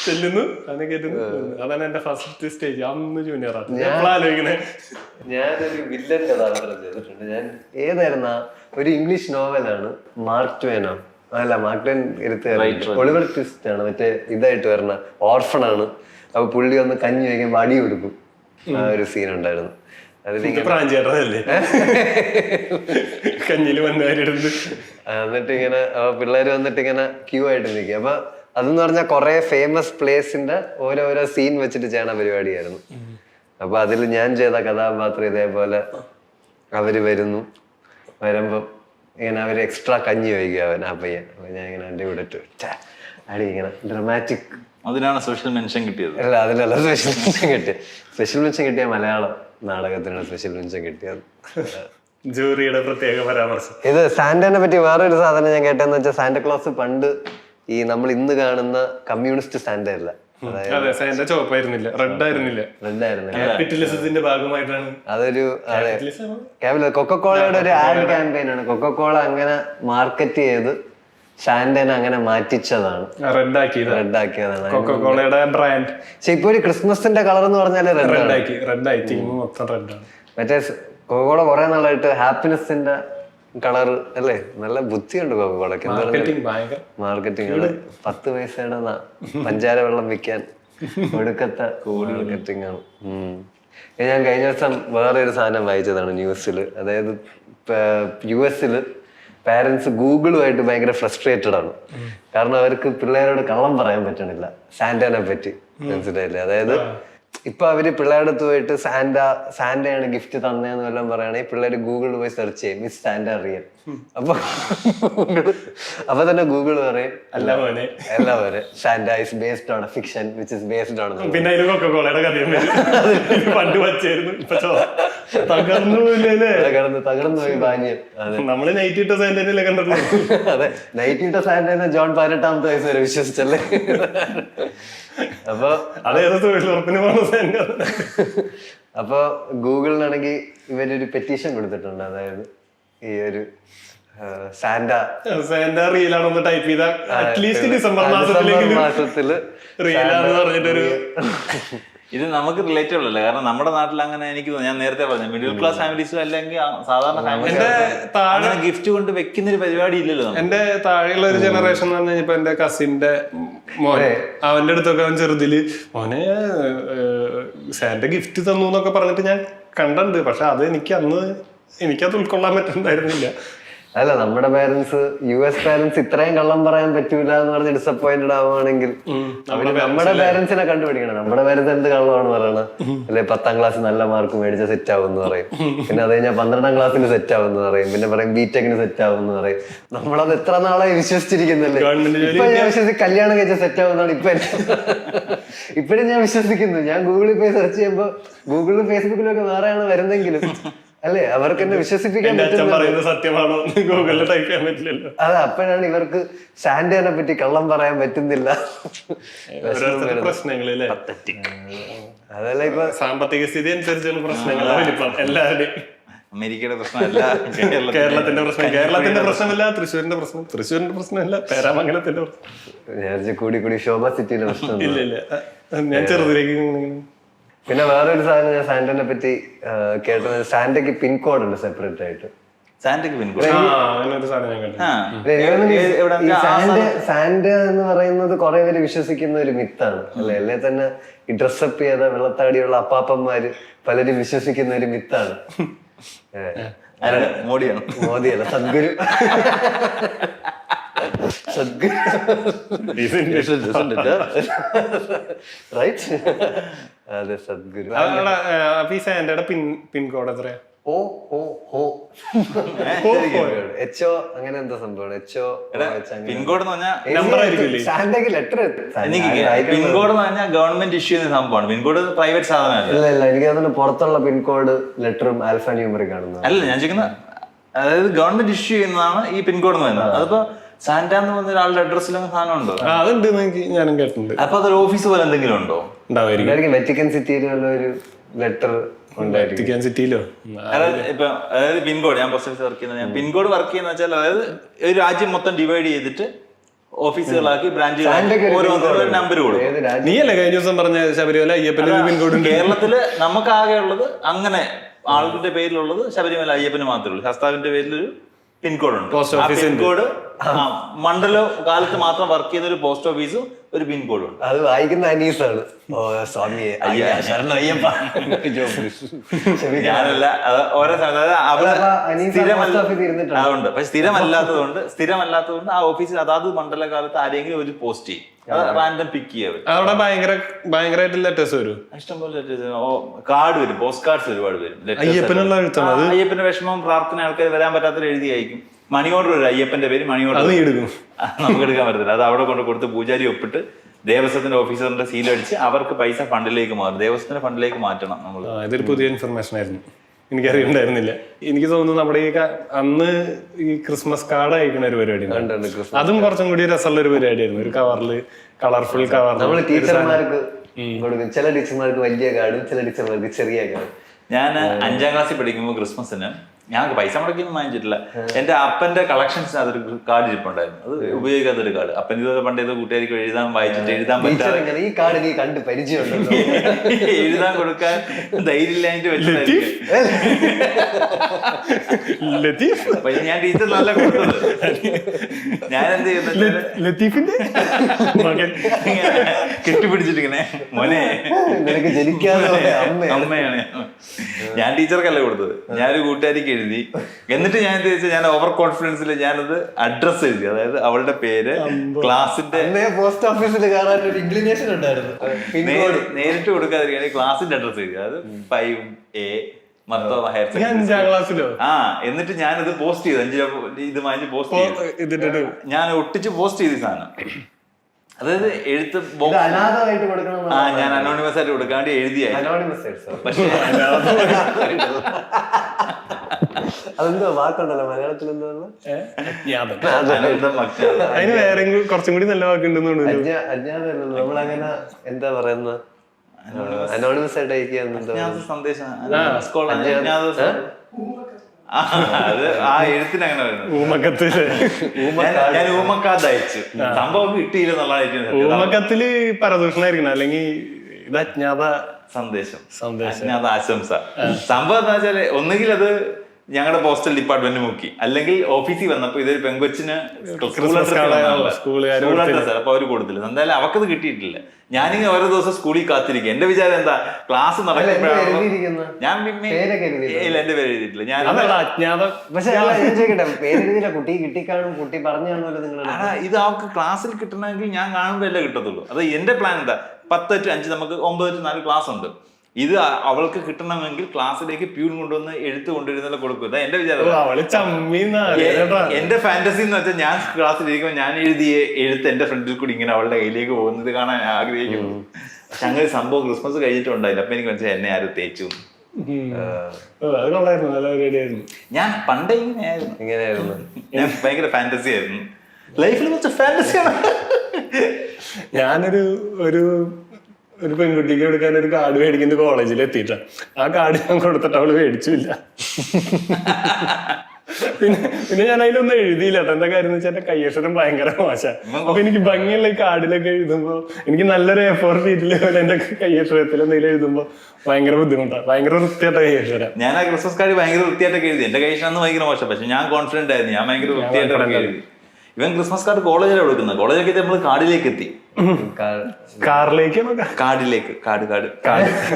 ചെല്ലുന്നു, അതിനെ കേട്ടുന്നു. അതാണ് എന്റെ ഫസ്റ്റ് സ്റ്റേജ്. അന്ന് ജൂനിയർ ആലോചിക്കണേ. ഞാനൊരു വില്ലൻ കഥാപാത്രം ചെയ്തിട്ടുണ്ട്. ഞാൻ ഏതായിരുന്ന ഒരു ഇംഗ്ലീഷ് നോവലാണ്, മാർക്ക് ട്വെയിനോ അല്ല മാർക്ക് ട്വെയിൻ എടുത്ത് ഒളിവർ ട്വിസ്റ്റ് ആണ്. മറ്റേ ഇതായിട്ട് വരണ ഓർഫണാണ്. അപ്പൊ പുള്ളി ഒന്ന് കഞ്ഞി വയ്ക്കുമ്പോ അടി കൊടുക്കും. ആ ഒരു സീൻ ഉണ്ടായിരുന്നു. പ്രാഞ്ചേട്ടനല്ലേ കഞ്ഞില് വന്നവരെടുത്ത്. എന്നിട്ട് ഇങ്ങനെ പിള്ളേര് വന്നിട്ട് ഇങ്ങനെ ക്യൂ ആയിട്ട് നിൽക്കുക. അപ്പൊ അതെന്ന് പറഞ്ഞാൽ കുറെ ഫേമസ് പ്ലേസിന്റെ ഓരോരോ സീൻ വെച്ചിട്ട് ചെയ്യണ പരിപാടിയായിരുന്നു. അപ്പൊ അതിൽ ഞാൻ ചെയ്ത കഥാപാത്രം ഇതേപോലെ അവര് വരുന്നു, വരുമ്പോ ഇങ്ങനെ അവര് എക്സ്ട്രാ കഞ്ഞി വയ്ക്കുക അവൻ ആ പയ്യൻ. അപ്പൊ ഞാൻ ഇങ്ങനെ എന്റെ കൂടെ അടി ഇങ്ങനെ ഡ്രമാറ്റിക്. അതിനാണ് സ്പെഷ്യൽ മെൻഷൻ കിട്ടിയത്. അല്ല അതിലല്ല സ്പെഷ്യൽ മെൻഷൻ കിട്ടിയത്. സ്പെഷ്യൽ മെൻഷൻ കിട്ടിയ മലയാളം നാടകത്തിനാണ് സ്പെഷ്യൽ മെൻഷൻ കിട്ടിയത്. ജൂറിയുടെ പ്രത്യേക പരാമർശം. ഇത് സാന്റനെ പറ്റി വേറൊരു സാധനം ഞാൻ കേട്ടെന്ന് വെച്ചാൽ സാന്റക്ലോസ് പണ്ട് ഈ നമ്മൾ ഇന്ന് കാണുന്ന കമ്മ്യൂണിസ്റ്റ് സാന്റ അല്ല, ക്യാപിറ്റലിസത്തിന്റെ ഭാഗമായിട്ടാണ്. അതൊരു കൊക്കക്കോളയുടെ ഒരു ആഡ് ക്യാമ്പയിൻ ആണ്. കൊക്കക്കോള അങ്ങനെ മാർക്കറ്റ് ചെയ്ത് സാന്റനെ അങ്ങനെ മാറ്റിച്ചതാണ്, റെഡാക്കിയതാണ് കൊക്കക്കോളയുടെ ബ്രാൻഡ്. പക്ഷെ ഇപ്പൊ ഒരു ക്രിസ്മസിന്റെ കളർ എന്ന് പറഞ്ഞാല് റെഡ്. മറ്റേ കൊക്കക്കോള കുറെ നാളായിട്ട് ഹാപ്പിനെസിന്റെ കളർ അല്ലേ. നല്ല ബുദ്ധിയുണ്ട് കൊക്കക്കോളക്ക്. മാർക്കറ്റിംഗ് 10 പൈസയുടെ പഞ്ചാര വെള്ളം വിൽക്കാൻ ഒടുക്കത്തെ മാർക്കറ്റിംഗ് ആണ്. ഞാൻ കഴിഞ്ഞ ദിവസം വേറെ ഒരു സാധനം വായിച്ചതാണ് ന്യൂസിൽ. അതായത് US പാരന്റ്സ് ഗൂഗിളുമായിട്ട് ഭയങ്കര ഫ്രസ്ട്രേറ്റഡ് ആണ്. കാരണം അവർക്ക് പിള്ളേരോട് കള്ളം പറയാൻ പറ്റണില്ല സാന്റനെ പറ്റി, മനസ്സിലായില്ലേ? അതായത് ഇപ്പൊ അവര് പിള്ളേരുടെ അടുത്ത് പോയിട്ട് സാന്റയാണ് ഗിഫ്റ്റ് തന്നേന്ന് വല്ലതും പറയുകയാണെങ്കിൽ പിള്ളേര് ഗൂഗിളിൽ പോയി സെർച്ച് ചെയ്യും മിസ് സാന്റ റിയൽ. അപ്പൊ തന്നെ ഗൂഗിൾ പറയും അല്ല മോനെ, എല്ലാ പോലെ Santa is based on fiction which is based on. പിന്നെ അതിന് കൊക്കക്കോളയുടെ കഥയും പണ്ട് വച്ചായിരുന്നു. ഇപ്പൊ തകർന്നു തകർന്നു പോയി ബാല്യം. നമ്മള് നൈറ്റ് ഇട്ട സാന്റനല്ലേ കണ്ടിട്ടുള്ളൂ. അതെ, നൈറ്റ് ഇട്ട സാന്റനെ ജോൺ 18-ാമത്തെ വയസ്സ് വരെ വിശ്വസിച്ചല്ലേ. അപ്പൊ അതേതോ തൊഴിലുറപ്പിന് പോകുന്ന സാന്റ. അപ്പൊ ഗൂഗിളിനാണെങ്കിൽ ഇവരൊരു പെറ്റീഷൻ കൊടുത്തിട്ടുണ്ട്. അതായത് ഈ ഒരു സാന്റ റീലാണൊന്ന് ടൈപ്പ് ചെയ്ത അറ്റ്ലീസ്റ്റ് ഡിസംബർ മാസത്തില് റീലാന്ന് പറഞ്ഞിട്ടൊരു ഇത് നമുക്ക് റിലേറ്റബിൾ അല്ല. കാരണം നമ്മുടെ നാട്ടിൽ അങ്ങനെ എനിക്ക് തോന്നുന്നു, ഞാൻ നേരത്തെ പറഞ്ഞു മിഡിൽ ക്ലാസ് ഫാമിലീസും അല്ലെങ്കിൽ സാധാരണ ഫാമിലി ഗിഫ്റ്റ് കൊണ്ട് വെക്കുന്ന ഒരു പരിപാടി ഇല്ലല്ലോ. എന്റെ താഴെയുള്ള ഒരു ജനറേഷൻ എന്ന് പറഞ്ഞു കഴിഞ്ഞപ്പോ എന്റെ കസിന്റെ മോനെ, അവന്റെ അടുത്തൊക്കെ അവൻ ചെറുതില് മോനെ സാന്റ ഗിഫ്റ്റ് തന്നു എന്നൊക്കെ പറഞ്ഞിട്ട് ഞാൻ കണ്ടിട്ടുണ്ട്. പക്ഷെ അത് എനിക്കത് ഉൾക്കൊള്ളാൻ പറ്റുന്നുണ്ടായിരുന്നില്ല. അല്ല, നമ്മുടെ പാരന്റ്സ് US പാരന്റ്സ് ഇത്രയും കള്ളം പറയാൻ പറ്റൂല എന്ന് പറഞ്ഞ് ഡിസപ്പോയിന്റഡ് ആവുകയാണെങ്കിൽ നമ്മുടെ പാരന്റ്സിനെ കണ്ടുപിടിക്കണം. നമ്മുടെ പാരന്റ്സ് എന്ത് കള്ളമാണ് പറയണത്? അല്ലെ 10ാം ക്ലാസ് നല്ല മാർക്ക് മേടിച്ച സെറ്റ് ആവുമെന്ന് പറയും, പിന്നെ അത് കഴിഞ്ഞാൽ 12ാം ക്ലാസ്സിന് സെറ്റ് ആവുമെന്ന് പറയും, പിന്നെ പറയും ബിടെക്കിന് സെറ്റ് ആവുമെന്ന് പറയും. നമ്മളത് എത്ര നാളായി വിശ്വസിച്ചിരിക്കുന്നല്ലേ. ഇപ്പൊ ഞാൻ വിശ്വസിച്ച് കല്യാണം കഴിച്ച സെറ്റ് ആവുന്നതാണ് ഇപ്പഴും ഞാൻ വിശ്വസിക്കുന്നു. ഞാൻ ഗൂഗിളിൽ പോയി സെർച്ച് ചെയ്യുമ്പോ ഗൂഗിളിലും ഫേസ്ബുക്കിലും ഒക്കെ വേറെയാണ് വരുന്നെങ്കിലും അല്ലെ അവർക്ക് എന്നെ വിശ്വസിപ്പിക്കാൻ പറ്റുന്നത് സത്യമാണോ ഗൂഗിളിൽ ടൈപ്പ് ചെയ്യാൻ പറ്റില്ലല്ലോ. അതെ, അപ്പോഴാണ് ഇവർക്ക് സാന്റനെ പറ്റി കള്ളം പറയാൻ പറ്റുന്നില്ല. പ്രശ്നങ്ങളല്ലേ, അതല്ല ഇപ്പൊ സാമ്പത്തിക സ്ഥിതി അനുസരിച്ചുള്ള പ്രശ്നങ്ങളാണ് ഇപ്പം എല്ലാവരുടെയും. അമേരിക്കയുടെ പ്രശ്നമല്ല, കേരളത്തിന്റെ പ്രശ്നം, കേരളത്തിന്റെ പ്രശ്നമല്ല, തൃശ്ശൂരിന്റെ പ്രശ്നമല്ല, പേരാമംഗലത്തിന്റെ പ്രശ്നം, കൂടി ശോഭ സിറ്റിയിലെ പ്രശ്നം. ഇല്ല ഞാൻ ചെറുതിലേക്ക്. പിന്നെ വേറൊരു സാധനം ഞാൻ സാന്റനെ പറ്റി കേട്ടത്, സാന്റയ്ക്ക് പിൻകോഡ് ഉണ്ട് സെപ്പറേറ്റ് ആയിട്ട്. സാന്റയ്ക്ക് പിൻകോഡ് സാന്റ എന്ന് പറയുന്നത് കുറെ പേര് വിശ്വസിക്കുന്ന ഒരു മിത്താണ് അല്ലെ. അല്ലെ തന്നെ ഈ ഡ്രസ്സപ്പ് ചെയ്ത വെള്ളത്താടിയുള്ള അപ്പാപ്പന്മാര് പലരും വിശ്വസിക്കുന്ന ഒരു മിത്താണ്. മോദിയല്ല, സദ്ഗുരു. അതെ, സദ്ഗുരു. സാന്റയുടെ പിൻകോഡ് എത്രയാ? എച്ച്ഒ അങ്ങനെ എന്താ സംഭവം? പിൻകോഡ് എന്ന് പറഞ്ഞാൽ സാന്റയ്ക്ക് ലെറ്റർ പിൻകോഡ് എന്ന് പറഞ്ഞാൽ ഗവൺമെന്റ് ഇഷ്യൂ ചെയ്യുന്ന സംഭവമാണ്. പിൻകോഡ് പ്രൈവറ്റ് സാധനമല്ല. ഇല്ല, എനിക്ക് തോന്നുന്നു പുറത്തുള്ള പിൻകോഡ് ലെറ്ററും ആൽഫ ന്യൂമറിക് ആണെന്ന്. അല്ല, ഞാൻ ചോദിക്കുന്ന അതായത് ഗവൺമെന്റ് ഇഷ്യൂ ചെയ്യുന്നതാണ് ഈ പിൻകോഡ് എന്ന് പറയുന്നത്. അതിപ്പോ സാന്റ എന്ന് പറഞ്ഞ ഒരാളുടെ അഡ്രസ്സിലൊക്കെ സാധനം ഉണ്ടോ? അതുണ്ട്, ഞാനും കേട്ടിട്ടുണ്ട്. അപ്പൊ അതൊരു ഓഫീസ് പോലെ എന്തെങ്കിലും ഉണ്ടോ? വെറ്റിക്കൻ സിറ്റിയിലുള്ള ഒരു ലെറ്റർ വെറ്റിക്കൻ സിറ്റിയിലോ? അതായത് പിൻകോഡ്, ഞാൻ പോസ്റ്റ് ഓഫീസ് വർക്ക് ചെയ്യുന്നത്, പിൻകോഡ് വർക്ക് ചെയ്യുന്ന വെച്ചാൽ അതായത് ഒരു രാജ്യം മൊത്തം ഡിവൈഡ് ചെയ്തിട്ട് ഓഫീസുകളാക്കി ബ്രാഞ്ചുകളാക്കി ഓരോ നമ്പർ കൊടുക്കും. നീയല്ലേ കഴിഞ്ഞ ദിവസം പറഞ്ഞ ശബരിമല അയ്യപ്പന്റെ പിൻകോഡ്? കേരളത്തില് നമുക്കാകെ ഉള്ളത് അങ്ങനെ ആളുകളുടെ പേരിലുള്ളത് ശബരിമല അയ്യപ്പന് മാത്രമേ ഉള്ളൂ. ശാസ്താവിന്റെ പേരിലൊരു പിൻകോഡ് ഉണ്ട്. പിൻകോഡ് മണ്ഡല കാലത്ത് മാത്രം വർക്ക് ചെയ്യുന്ന ഒരു പോസ്റ്റ് ഓഫീസും ഒരു പിൻകോഡ് ഉണ്ട്. അത് വായിക്കുന്ന അനീസാണ്. ഞാനല്ല, ഓരോ സ്ഥിരമല്ലാത്തതുകൊണ്ട് സ്ഥിരമല്ലാത്തതുകൊണ്ട് ആ ഓഫീസിൽ അതാത് മണ്ഡലകാലത്ത് ആരെങ്കിലും ഒരു പോസ്റ്റ് ചെയ്യും. റാൻഡം പിക്ക് ചെയ്യാൻ അവിടെ ഭയങ്കരമായിട്ട് ലെറ്റേഴ്സ് വരും, ഇഷ്ടംപോലെ ലെറ്റേഴ്സ്, കാർഡ് വരും, പോസ്റ്റ് കാർഡ്സ് ഒരുപാട് വരും. അയ്യപ്പന്റെ വിഷമം പ്രാർത്ഥന ആൾക്കാർ വരാൻ പറ്റാത്ത എഴുതി അയക്കും. മണി ഓർഡർ വരും, അയ്യപ്പന്റെ പേര് മണി ഓർഡർ നമുക്ക് എടുക്കാൻ പറ്റത്തില്ല. അത് അവിടെ കൊണ്ട് കൊടുത്ത് പൂജാരി ഒപ്പിട്ട് ദേവസ്വത്തിന്റെ ഓഫീസറിന്റെ സീലടിച്ച് അവർക്ക് പൈസ ഫണ്ടിലേക്ക് മാറും, ദേവസ്വത്തിന്റെ ഫണ്ടിലേക്ക് മാറ്റണം നമ്മൾ. ഇതൊരു പുതിയ ഇൻഫർമേഷൻ ആയിരുന്നു, എനിക്കറിയണ്ടായിരുന്നില്ല. എനിക്ക് തോന്നുന്നു നമ്മുടെ ഈ അന്ന് ഈ ക്രിസ്മസ് കാർഡ് അയക്കുന്ന ഒരു പരിപാടി, അതും കുറച്ചും കൂടി രസമുള്ള ഒരു പരിപാടിയായിരുന്നു. ഒരു കവറില് കളർഫുൾ കവർ. നമ്മൾ ടീച്ചർമാർക്ക് കൊടുക്കും, ചില ടീച്ചർമാർക്ക് വലിയ കാർഡ്, ചില ടീച്ചർമാർക്ക് ചെറിയ കാർഡ്. ഞാൻ 5ാം ക്ലാസ്സിൽ പഠിക്കുമ്പോൾ ക്രിസ്മസിന് ഞങ്ങൾക്ക് പൈസ മുടക്കിയൊന്നും വാങ്ങിച്ചിട്ടില്ല. എന്റെ അപ്പന്റെ കളക്ഷൻസ് അതൊരു കാർഡ് ഇരിപ്പുണ്ടായിരുന്നു, അത് ഉപയോഗിക്കാത്തൊരു കാർഡ്. അപ്പൻ ഇതുപോലെ പണ്ട് ഏതോ കൂട്ടുകാർക്ക് എഴുതാൻ വായിച്ചിട്ട് എഴുതാൻ പറ്റാതെ ഈ കാർഡ് നീ കണ്ട് പരിചയമുണ്ടല്ലോ എഴുതാൻ കൊടുക്കാൻ ധൈര്യമില്ലാഞ്ഞിട്ട് വെച്ചതായിരിക്കും. അപ്പൊ ഞാൻ ടീച്ചർ നല്ല കൊടുത്തത്. ഞാൻ എന്ത് ചെയ്യുന്ന കെട്ടിപ്പിടിച്ചിട്ടിങ്ങനെ മോനെ നിനക്ക് ജനിക്കാതെ അമ്മയാണ്. ഞാൻ ടീച്ചർക്കല്ല കൊടുത്തത്, ഞാനൊരു കൂട്ടുകാരിക്ക് എഴുതി. എന്നിട്ട് ഞാൻ എന്ത് വെച്ചാൽ, ഞാൻ ഓവർ കോൺഫിഡൻസിൽ ഞാനത് അഡ്രസ് എഴുതി. അതായത് അവളുടെ പേര്, ക്ലാസിന്റെ പോസ്റ്റ് ഓഫീസിൽ കയറാൻ ഒരു ഇൻക്ലിനേഷൻ ഉണ്ടായിരുന്നു. നേരിട്ട് കൊടുക്കാതിരിക്കുകയാണെങ്കിൽ ക്ലാസിന്റെ അഡ്രസ് എഴുതി. അതായത് 5A മർത്തോമ ഹയർ ഞാൻ 5ാം ക്ലാസ്സിലോ. എന്നിട്ട് ഞാനിത് പോസ്റ്റ് ചെയ്തു. 5 ഇത് വാങ്ങി പോസ്റ്റ് ചെയ്തു. ഞാൻ ഒട്ടിച്ച് പോസ്റ്റ് ചെയ്ത സാധനം. അതായത് എഴുത്ത് അനാഥമായിട്ട് കൊടുക്കണം. ഞാൻ അനോണിമസ് ആയിട്ട് കൊടുക്കാണ്ട് എഴുതിയായി. പക്ഷേ അതെന്തോ വാക്കുണ്ടല്ലോ മലയാളത്തിൽ, എന്തോ അതിന് വേറെ കുറച്ചും കൂടി നല്ല വാക്കുണ്ടെന്ന് തോന്നുന്നു. അജ്ഞാതല്ലോ, നമ്മളങ്ങനെ എന്താ പറയുന്ന അനോണിമസ് ആയിട്ട് അയക്കുക സന്ദേശം. അത് ആ എഴുത്തിന് അങ്ങനെ ഞാൻ ഊമക്കാത്ത് അയച്ചു. സംഭവം കിട്ടിയില്ലെന്നുള്ള ഊമക്കത്തില് പരദൂഷണായിരിക്കണം, അല്ലെങ്കിൽ ഇത് അജ്ഞാത സന്ദേശം, അജ്ഞാത ആശംസ. സംഭവം എന്താ വെച്ചാല്, ഒന്നുകിൽ അത് ഞങ്ങളുടെ പോസ്റ്റൽ ഡിപ്പാർട്ട്മെന്റ് മുക്കി, അല്ലെങ്കിൽ ഓഫീസിൽ വന്നപ്പോ ഇതൊരു പെങ്കൊച്ചിന് സ്കൂൾ അഡ്രസ് അപ്പൊ അവര് കൊടുത്തില്ല. എന്തായാലും അവക്കത് കിട്ടിയിട്ടില്ല. ഞാനിങ്ങനെ ഓരോ ദിവസം സ്കൂളിൽ കാത്തിരിക്കും. എന്റെ വിചാരം എന്താ, ക്ലാസ് നടക്കുമ്പോഴാണോ ഞാൻ ഇല്ല എന്റെ പേര് എഴുതിയിട്ടില്ല. ഞാൻ കുട്ടി കിട്ടിക്കാണും, കുട്ടി പറഞ്ഞാണല്ലോ നിങ്ങൾ. ഇത് അവർക്ക് ക്ലാസ്സിൽ കിട്ടണമെങ്കിൽ ഞാൻ കാണുമ്പോഴല്ലേ കിട്ടത്തുള്ളൂ. അത് എന്റെ പ്ലാൻ എന്താ, 10 to 5 നമുക്ക് 9 to 4 ക്ലാസ് ഉണ്ട്. ഇത് അവൾക്ക് കിട്ടണമെങ്കിൽ ക്ലാസ്സിലേക്ക് പ്യൂൺ കൊണ്ടുവന്ന് എഴുത്ത് കൊണ്ടുവരുന്നതിൽ കൊടുക്കും. എന്റെ വിചാരം. എന്റെ ഫാന്റസി എന്ന് വെച്ചാൽ, ഞാൻ ക്ലാസ്സിൽ ഇരിക്കുമ്പോൾ ഞാൻ എഴുതിയ എഴുത്ത് എന്റെ ഫ്രണ്ടിൽ കൂടി ഇങ്ങനെ അവളുടെ കയ്യിലേക്ക് പോകുന്നത് കാണാൻ ആഗ്രഹിക്കുന്നു. പക്ഷെ അങ്ങനെ സംഭവം ക്രിസ്മസ് കഴിഞ്ഞിട്ടുണ്ടായില്ല. അപ്പൊ എനിക്ക് മനസ്സിലായി എന്നെ ആരും തേച്ചു. ഞാൻ പണ്ടേ ഇങ്ങനെയായിരുന്നു. ഞാൻ ഭയങ്കര ഫാന്റസി ആയിരുന്നു. ലൈഫിൽ വെച്ച ഫാന്റസിയാണ്. ഞാനൊരു ഒരു പെൺകുട്ടിക്ക് എടുക്കാൻ ഒരു കാർഡ് മേടിക്കുന്നത് കോളേജിൽ എത്തിയിട്ടാണ്. ആ കാർഡ് ഞാൻ കൊടുത്തിട്ട് അവള് മേടിച്ചില്ല. പിന്നെ ഞാൻ അതിലൊന്നും എഴുതിയില്ല കേട്ടോ. എന്താ കാര്യം എന്ന് വെച്ചാൽ എന്റെ കയ്യക്ഷരം ഭയങ്കര മോശം. അപ്പൊ എനിക്ക് ഭംഗിയുള്ള ഈ കാർഡിലൊക്കെ എഴുതുമ്പോ എനിക്ക് നല്ലൊരു എഫോർട്ട് ചെയ്തില്ല. എന്റെ കയ്യക്ഷരത്തിൽ എന്തെങ്കിലും എഴുതുമ്പോ ഭയങ്കര ബുദ്ധിമുട്ടാണ്. ഭയങ്കര വൃത്തിയായിട്ട കയ്യക്ഷരം. ഞാൻ ആ ക്രിസ്മസ് കാർഡ് ഭയങ്കര വൃത്തിയായിട്ടൊക്കെ എഴുതി. എന്റെ കയ്യക്ഷരം ഭയങ്കര മോശം. പക്ഷെ ഞാൻ കോൺഫിഡന്റ് ആയിരുന്നു. ഞാൻ ഭയങ്കര വൃത്തിയായിട്ടൊക്കെ എഴുതി. ഇവൻ ക്രിസ്മസ് കാർഡ് കോളേജിലാണ് കൊടുക്കുന്നത്. കോളേജൊക്കെ നമ്മൾ കാർഡിലേക്ക് എത്തി. കാറിലേക്ക് കാർഡിലേക്ക് കാർഡ്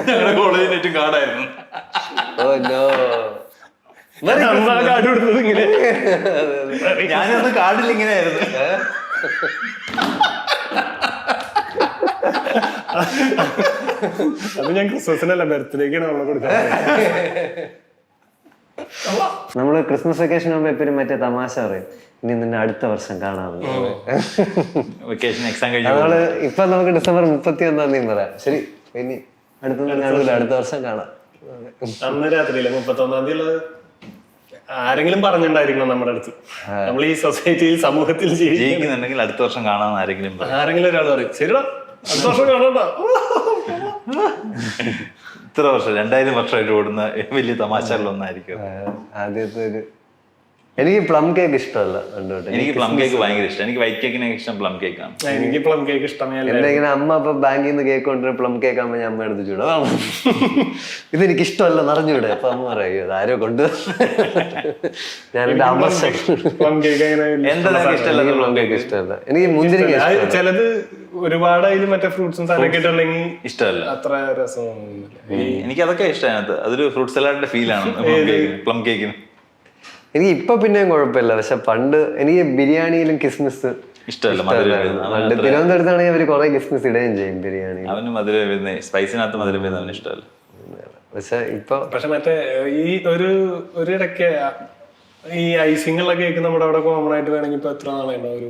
ഞങ്ങളുടെ കോളേജിന് ഏറ്റവും കാർഡായിരുന്നു. കാർഡ് കൊടുത്തത് ഇങ്ങനെ. ഞാനന്ന് കാർഡിൽ ഇങ്ങനെ ആയിരുന്നു. അത് ഞാൻ ക്രിസ്മസിനല്ല ബർത്ത്ഡേക്കാണ് അവളെ കൊടുക്കാൻ. നമ്മള് ക്രിസ്മസ് വെക്കേഷൻ ആകുമ്പോ എപ്പോഴും മറ്റേ തമാശ പറയും, ഇനി നിന്നെ അടുത്ത വർഷം കാണാം. വെക്കേഷൻ എക്സാം കഴിഞ്ഞു. നമ്മള് ഇപ്പൊ നമുക്ക് ഡിസംബർ 31 പറയാം. ശരി, ഇനി അടുത്ത വർഷം കാണാം. അന്ന് രാത്രിയില്ല 31 ഉള്ളത് ആരെങ്കിലും പറഞ്ഞിട്ടുണ്ടായിരിക്കണം നമ്മുടെ അടുത്ത്. നമ്മൾ ഈ സൊസൈറ്റിയിൽ, സമൂഹത്തിൽ ജീവിക്കുന്നുണ്ടെങ്കിൽ അടുത്ത വർഷം കാണാൻ ആരെങ്കിലും ഒരാൾ പറയും, ശരിടാ അടുത്ത വർഷം കാണണ്ട. ഇത്ര വർഷം 2000 വർഷമായിട്ട് ഓടുന്ന വലിയ തമാശകളിലൊന്നായിരിക്കും ആദ്യത്തെ. എനിക്ക് പ്ലം കേക്ക് ഇഷ്ടമല്ല. എനിക്ക് പ്ലം കേക്ക് ഭയങ്കര ഇഷ്ടം. എനിക്ക് വൈറ്റ് കേക്കിനെ ഇഷ്ടം പ്ലം കേക്കാണ്. എനിക്ക് പ്ലം കേക്ക് ഇഷ്ടമേ. ഇങ്ങനെ അമ്മ ഇപ്പൊ ബാങ്കിൽ നിന്ന് കേക്ക് കൊണ്ടുവരും, പ്ലം കേക്ക് ആകുമ്പോ ഞാൻ അമ്മ എടുത്ത് ചൂടാ, ഇതെനിക്ക് ഇഷ്ടമല്ല നിറഞ്ഞൂടെ. അപ്പൊ അമ്മ പറയും ആരോ കൊണ്ട്. ഞാൻ എന്റെ അമ്മ പ്ലം കേക്ക് എന്താ ഇഷ്ടമല്ല. പ്ലം കേക്ക് ഇഷ്ടമല്ല. എനിക്ക് മുന്തിരി ചിലത് ഒരുപാട് അതിൽ മറ്റേ ഫ്രൂട്ട്സും സാധനമൊക്കെ ഇട്ടുണ്ടെങ്കിൽ ഇഷ്ടമല്ല. അത്ര രസമൊന്നുമില്ല. എനിക്ക് അതൊക്കെ ഇഷ്ടമാണ്. അതൊരു ഫ്രൂട്ട് സലാഡിന്റെ ഫീലാണ് പ്ലം കേക്കിന്. എനിക്ക് ഇപ്പൊ പിന്നെയും കുഴപ്പമില്ല. പക്ഷെ പണ്ട് എനിക്ക് ബിരിയാണിയിലും കിസ്മിസ് ഇഷ്ടമല്ല. പണ്ട് തിരുവനന്തപുരത്താണെങ്കിൽ അവര് കുറെ കിസ്മിസ് ഇടുകയും ചെയ്യും ബിരിയാണി. അവന് മധുരം വരുന്ന സ്പൈസിനകത്ത് മധുരം വരുന്ന അവന് ഇഷ്ടമല്ല. പക്ഷെ മറ്റേ ഈ ഒരു ഇടയ്ക്ക് ഈ ഐസിംഗ് ഉള്ള കേക്ക് നമ്മുടെ അവിടെ കോമൺ ആയിട്ട് വേണമെങ്കിൽ ഇപ്പൊ എത്ര നാളുണ്ടാവും, ഒരു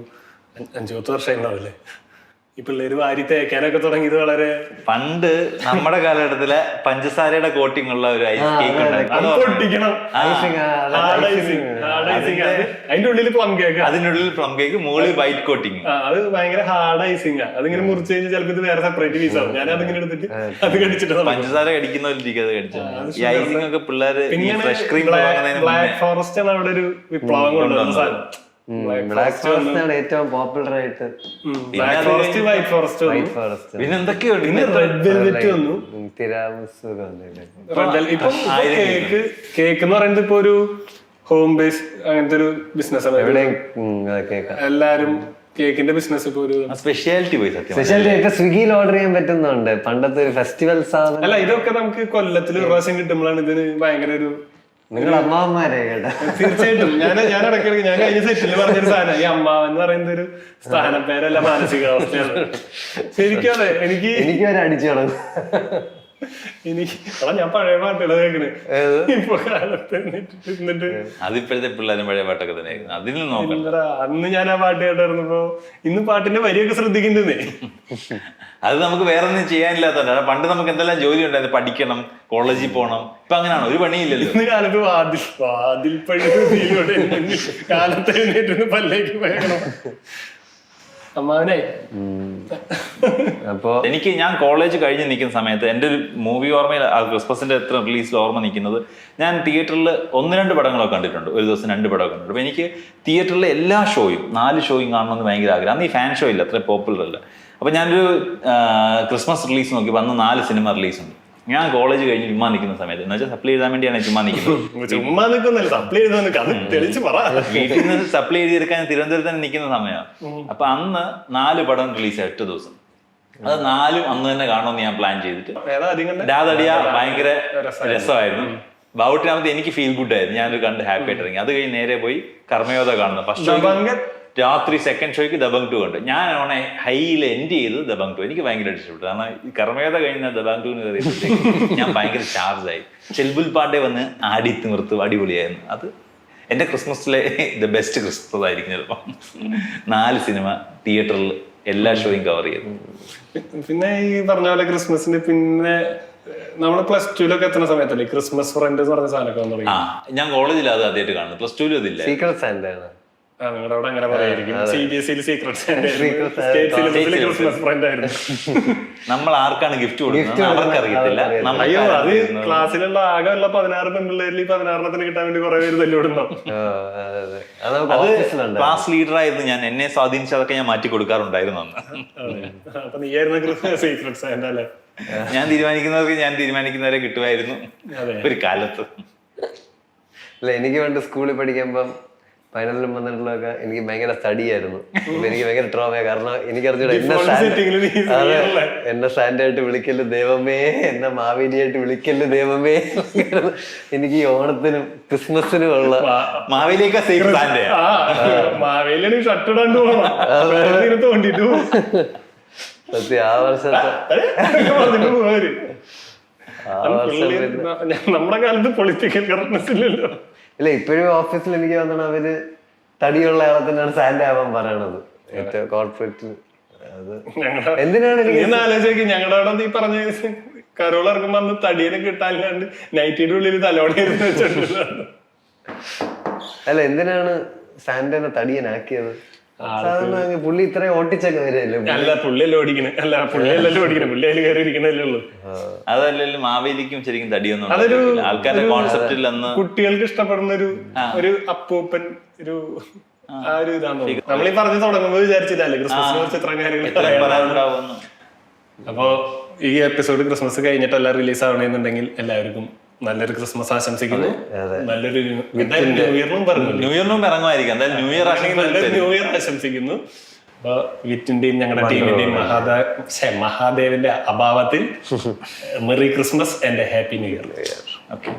5-10 വർഷം ഉണ്ടാവില്ലേ ഈ പിള്ളേര് വാരി തേക്കാനൊക്കെ തുടങ്ങിയത്. വളരെ പണ്ട് നമ്മുടെ കാലഘട്ടത്തിലെ പഞ്ചസാരയുടെ കോട്ടിംഗ് ഉള്ള ഒരു ഐസ് കേക്ക് അതിന്റെ ഉള്ളിൽ പ്ലം കേക്ക്, അതിനുള്ളിൽ പ്ലം കേക്ക്, മുകളിൽ വൈറ്റ് കോട്ടിങ്. അത് ഭയങ്കര ഹാർഡ് ഐസിംഗ്. അതിങ്ങനെ മുറിച്ച് കഴിഞ്ഞാൽ ചിലപ്പോൾ ഇത് വേറെ സെപ്പറേറ്റ് പീസ് ആവും. ഞാൻ അതിങ്ങനെ എടുത്തിട്ട് അത് കടിച്ചിട്ട് പഞ്ചസാര കടിക്കുന്നവരിക്കും അത് കടിച്ചത്. ഈ ഐസിംഗ് ഒക്കെ പിള്ളേര് ഫ്രഷ് ക്രീം ബ്ലാക്ക് ഫോറസ്റ്റ് ആണ് അവിടെ ഒരു വിപ്ലവം കൊണ്ടുവന്ന സാധനം. ബ്ലാക്ക് ഫോറസ്റ്റ് ആണ് ഏറ്റവും പോപ്പുലർ ആയിട്ട്. വൈറ്റ് ഫോറസ്റ്റ് പിന്നെ എന്തൊക്കെയുണ്ട്. പിന്നെ റെഡ് വെൽവെറ്റ് വന്നു, തിരാമിസു. കേക്ക് എന്ന് പറയുന്നത് ഇപ്പൊ ഒരു ഹോം ബേസ് അങ്ങനത്തെ ഒരു ബിസിനസ് ആണ്. എല്ലാരും കേക്കിന്റെ ബിസിനസ് ഇപ്പൊ ഒരു സ്പെഷ്യാലിറ്റി പോയി. സ്പെഷ്യാലിറ്റി സ്വിഗ്ഗിയിൽ ഓർഡർ ചെയ്യാൻ പറ്റുന്നുണ്ട്. പണ്ടത്തെ ഒരു ഫെസ്റ്റിവൽ സാധനം അല്ല. ഇതൊക്കെ നമുക്ക് കൊല്ലത്തിൽ ഒരു പ്രാവശ്യം കിട്ടുമ്പോഴാണ് ഇതിന് ഭയങ്കര ഒരു നിങ്ങൾ അമ്മാവന്മാരെ കേട്ടോ. തീർച്ചയായിട്ടും ഞാൻ ഇടയ്ക്കിടയ്ക്ക് ഞാൻ കഴിഞ്ഞ സെറ്റിൽ പറഞ്ഞൊരു സാധനം ഈ അമ്മാവൻ എന്ന് പറയുന്ന ഒരു സ്ഥാനപ്പേരല്ല മാനസികാവസ്ഥയാണ്. ശരിക്കും അതെ. എനിക്ക് വരെ അടിച്ചു തുടങ്ങും. ഞാൻ പഴയ പാട്ടുകൾ കേൾക്കണേ ഇപ്പൊ കാലത്ത് എന്നിട്ട് അതിപ്പോഴത്തെ പിള്ളേരും പഴയ പാട്ടൊക്കെ തന്നെ അതിൽ നോക്കണം. അന്ന് ഞാൻ ആ പാട്ട് കേട്ടായിരുന്നപ്പോ ഇന്ന് പാട്ടിന്റെ വരിയൊക്കെ ശ്രദ്ധിക്കുന്നേ. അത് നമുക്ക് വേറെ ഒന്നും ചെയ്യാനില്ലാത്തതാണ്. പണ്ട് നമുക്ക് എന്തെല്ലാം ജോലി ഉണ്ടായിരുന്നു, പഠിക്കണം, കോളേജിൽ പോകണം. ഇപ്പൊ അങ്ങനെയാണോ? ഒരു പണിയില്ലല്ലോ. ഇന്ന് കാലത്ത് വാതിൽ പഴിയിലൂടെ കാലത്ത് എഴുന്നേറ്റ് പല്ലേക്ക് പോയണം അമ്മാവനെ. അപ്പൊ ഞാൻ കോളേജ് കഴിഞ്ഞ് നിൽക്കുന്ന സമയത്ത് എൻ്റെ ഒരു മൂവി ഓർമ്മയിൽ ക്രിസ്മസിന്റെ എത്ര റിലീസിൽ ഓർമ്മ നിൽക്കുന്നത്, ഞാൻ തിയേറ്ററിൽ 1-2 പടങ്ങളൊക്കെ കണ്ടിട്ടുണ്ട്. ഒരു ദിവസം 2 പടമൊക്കെ കണ്ടിട്ടുണ്ട്. അപ്പൊ എനിക്ക് തിയേറ്ററിലെ എല്ലാ ഷോയും 4 ഷോയും കാണണമെന്ന് ഭയങ്കര ആഗ്രഹം. അന്ന് ഈ ഫാൻ ഷോ ഇല്ല, അത്ര പോപ്പുലർ അല്ല. അപ്പൊ ഞാനൊരു ക്രിസ്മസ് റിലീസ് നോക്കിയപ്പോൾ അന്ന് 4 സിനിമ റിലീസുണ്ട്. ഞാൻ കോളേജ് കഴിഞ്ഞ് ചുമ്മാ നിൽക്കുന്ന സമയത്ത് എന്ന് വെച്ചാൽ സപ്ലൈ എഴുതാൻ വേണ്ടിയാണ് ചുമ്മാ നിൽക്കുന്നത്. ചുമ്മാ നിൽക്കുന്നില്ല, സപ്ലൈ തെളിച്ച് പറ. വീട്ടിൽ നിന്ന് സപ്ലൈ എഴുതിയെടുക്കാൻ തിരുവനന്തപുരത്ത് തന്നെ നിൽക്കുന്ന സമയമാണ്. അപ്പൊ അന്ന് 4 പടം റിലീസ് 8 ദിവസം. അത് 4ഉം അന്ന് തന്നെ കാണുമെന്ന് ഞാൻ പ്ലാൻ ചെയ്തിട്ട് ഡാദടിയ ഭയങ്കര രസമായിരുന്നു. ബൗട്ടിനകത്ത് എനിക്ക് ഫീൽ ഗുഡ് ആയിരുന്നു. ഞാനൊരു കണ്ട് ഹാപ്പി ആയിട്ട് ഇറങ്ങി. അത് കഴിഞ്ഞ് നേരെ പോയി കർമ്മയോധ കാണുന്നത്. ഫസ്റ്റ് രാത്രി സെക്കൻഡ് ഷോയ്ക്ക് ദബങ് 2 കണ്ടു. ഞാൻ ഓണെ ഹൈയിൽ എൻഡ് ചെയ്ത് ദബങ് 2 എനിക്ക് ഭയങ്കര ഇഷ്ടപ്പെട്ടു. കാരണം ഈ കർമ്മയോധ കഴിഞ്ഞ ദബങ് 2 കയറിയപ്പോഴത്തേക്ക് ഞാൻ ഭയങ്കര ചാർജായി. ചെൽബുൽ പാണ്ഡെ വന്ന് ആടി തിമിർത്തു, അടിപൊളിയായിരുന്നു. അത് എൻ്റെ ക്രിസ്മസിലെ ദ ബെസ്റ്റ് ക്രിസ്മസ് ആയിരിക്കും ചിലപ്പം. 4 സിനിമ തിയേറ്ററിൽ എല്ലാ ഷോയും കവർ ചെയ്തു. പിന്നെ ഈ പറഞ്ഞ പോലെ ക്രിസ്മസിന് പിന്നെ നമ്മള് +2 എത്തുന്ന സമയത്തല്ലേ ക്രിസ്മസ് ഫ്രണ്ട് എന്ന് പറഞ്ഞ സാധനമൊക്കെ വന്നു. ഞാൻ കോളേജിൽ അത് ആദ്യമായിട്ട് കാണുന്നു. +2 അതില്ല. സീക്രട്ട് സാന്റയാണ്. നിങ്ങളുടെ അവിടെ അങ്ങനെ പറയായിരിക്കും. CBSE secret state Christmas friend ആയിരുന്നു. നമ്മൾ ആർക്കാണ് ഗിഫ്റ്റ് കൊടുക്കുന്നത് അവർക്ക് അറിയത്തില്ല. അയ്യോ, അത് ക്ലാസ്സിലുള്ള ആകെ ഉള്ള 16 പെൺപിള്ളേരിൽ 16 കിട്ടാൻ വേണ്ടി കുറെ പേര് തല്ലിവിടുന്നു. ക്ലാസ് ലീഡർ ആയിരുന്നു ഞാൻ. എന്നെ സ്വാധീനിച്ചതൊക്കെ ഞാൻ മാറ്റി കൊടുക്കാറുണ്ടായിരുന്നു അന്ന്. അപ്പൊ നീയായിരുന്നു സീക്രട്ട് സാന്റ അല്ലേ? ഞാൻ തീരുമാനിക്കുന്നവരെ കിട്ടുമായിരുന്നു ഒരു കാലത്ത്. അല്ല, എനിക്ക് വേണ്ടി സ്കൂളിൽ പഠിക്കുമ്പം 15ലും 12ലും എനിക്ക് ഭയങ്കര സ്റ്റഡിയായിരുന്നു. എനിക്ക് ഭയങ്കര ട്രോമയാ. കാരണം എനിക്കറിഞ്ഞൂടെ എന്നെ സാന്റായിട്ട് വിളിക്കല് ദൈവമേ, എന്നെ മാവേലിയായിട്ട് വിളിക്കല് ദൈവമേ. എനിക്ക് ഈ ഓണത്തിനും ക്രിസ്മസിനും ഉള്ള മാവേലിയൊക്കെ മാവേലിയാണ് ഷട്ടിടാണ്ട് തോണ്ടിട്ടു സത്യം. ആ വർഷത്തെ നമ്മുടെ കാലത്ത് പൊളിറ്റിക്കൽ കറക്റ്റ്നെസ് ഇല്ലല്ലോ. ഇല്ല, ഇപ്പോഴും ഓഫീസിൽ എനിക്ക് തോന്നണം അവര് തടിയുള്ള ആളെ തന്നെയാണ് സാൻഡ് ആവാൻ പറയണത്. ഏറ്റവും കോർപ്പറേറ്റ് എന്തിനാണ് ആലോചിക്കും. ഞങ്ങളുടെ അവിടെ ഈ പറഞ്ഞ കരോൾ ഇറക്കുമ്പോ അന്ന് തടിയെ കിട്ടാനില്ലാണ്ട് നൈറ്റിയുടെ ഉള്ളിൽ തലോടയായിരുന്നു വെച്ചിട്ടുള്ള. അല്ല, എന്തിനാണ് സാൻഡനെ തടിയനാക്കിയത്? പുള്ളി ഇത്രയും ഓട്ടിച്ചൊക്കെ വരല്ലേ? അല്ല, പുള്ളിയല്ല ഓടിക്കണേ. അല്ല, പുള്ളിയല്ലല്ലോ ഓടിക്കണേ. പുള്ളി അതിൽ കയറി ഇരിക്കണല്ലേ ഉള്ളൂ. അതല്ലല്ലോ മാവേലിക്കും ശരിക്കും തടിയൊന്നും ആൾക്കാരുടെ കോൺസെപ്റ്റിൽ അന്ന് കുട്ടികൾക്ക് ഇഷ്ടപ്പെടുന്ന ഒരു അപ്പൂപ്പൻ ഒരു ആ ഒരു ഇതാണോ നമ്മളീ പറഞ്ഞു തുടങ്ങുമ്പോ വിചാരിച്ചില്ലല്ലേ ക്രിസ്മസിനെ കുറിച്ച് ഇത്ര കാര്യങ്ങൾ. അപ്പോ ഈ എപ്പിസോഡ് ക്രിസ്മസ് കഴിഞ്ഞിട്ട് എല്ലാം റിലീസ് ആവണമെന്നുണ്ടെങ്കിൽ എല്ലാവർക്കും നല്ലൊരു ക്രിസ്മസ് ആശംസിക്കുന്നു. നല്ലൊരു ന്യൂ ഇയറിനും ഇറങ്ങുമായിരിക്കും. എന്തായാലും ന്യൂ ഇയർ ആശംസിക്കുന്നു. അപ്പൊ വിറ്റിന്റെയും ഞങ്ങളുടെ ടീമിന്റെയും മഹാദേവന്റെ അഭാവത്തിൽ merry Christmas and happy new year. Okay.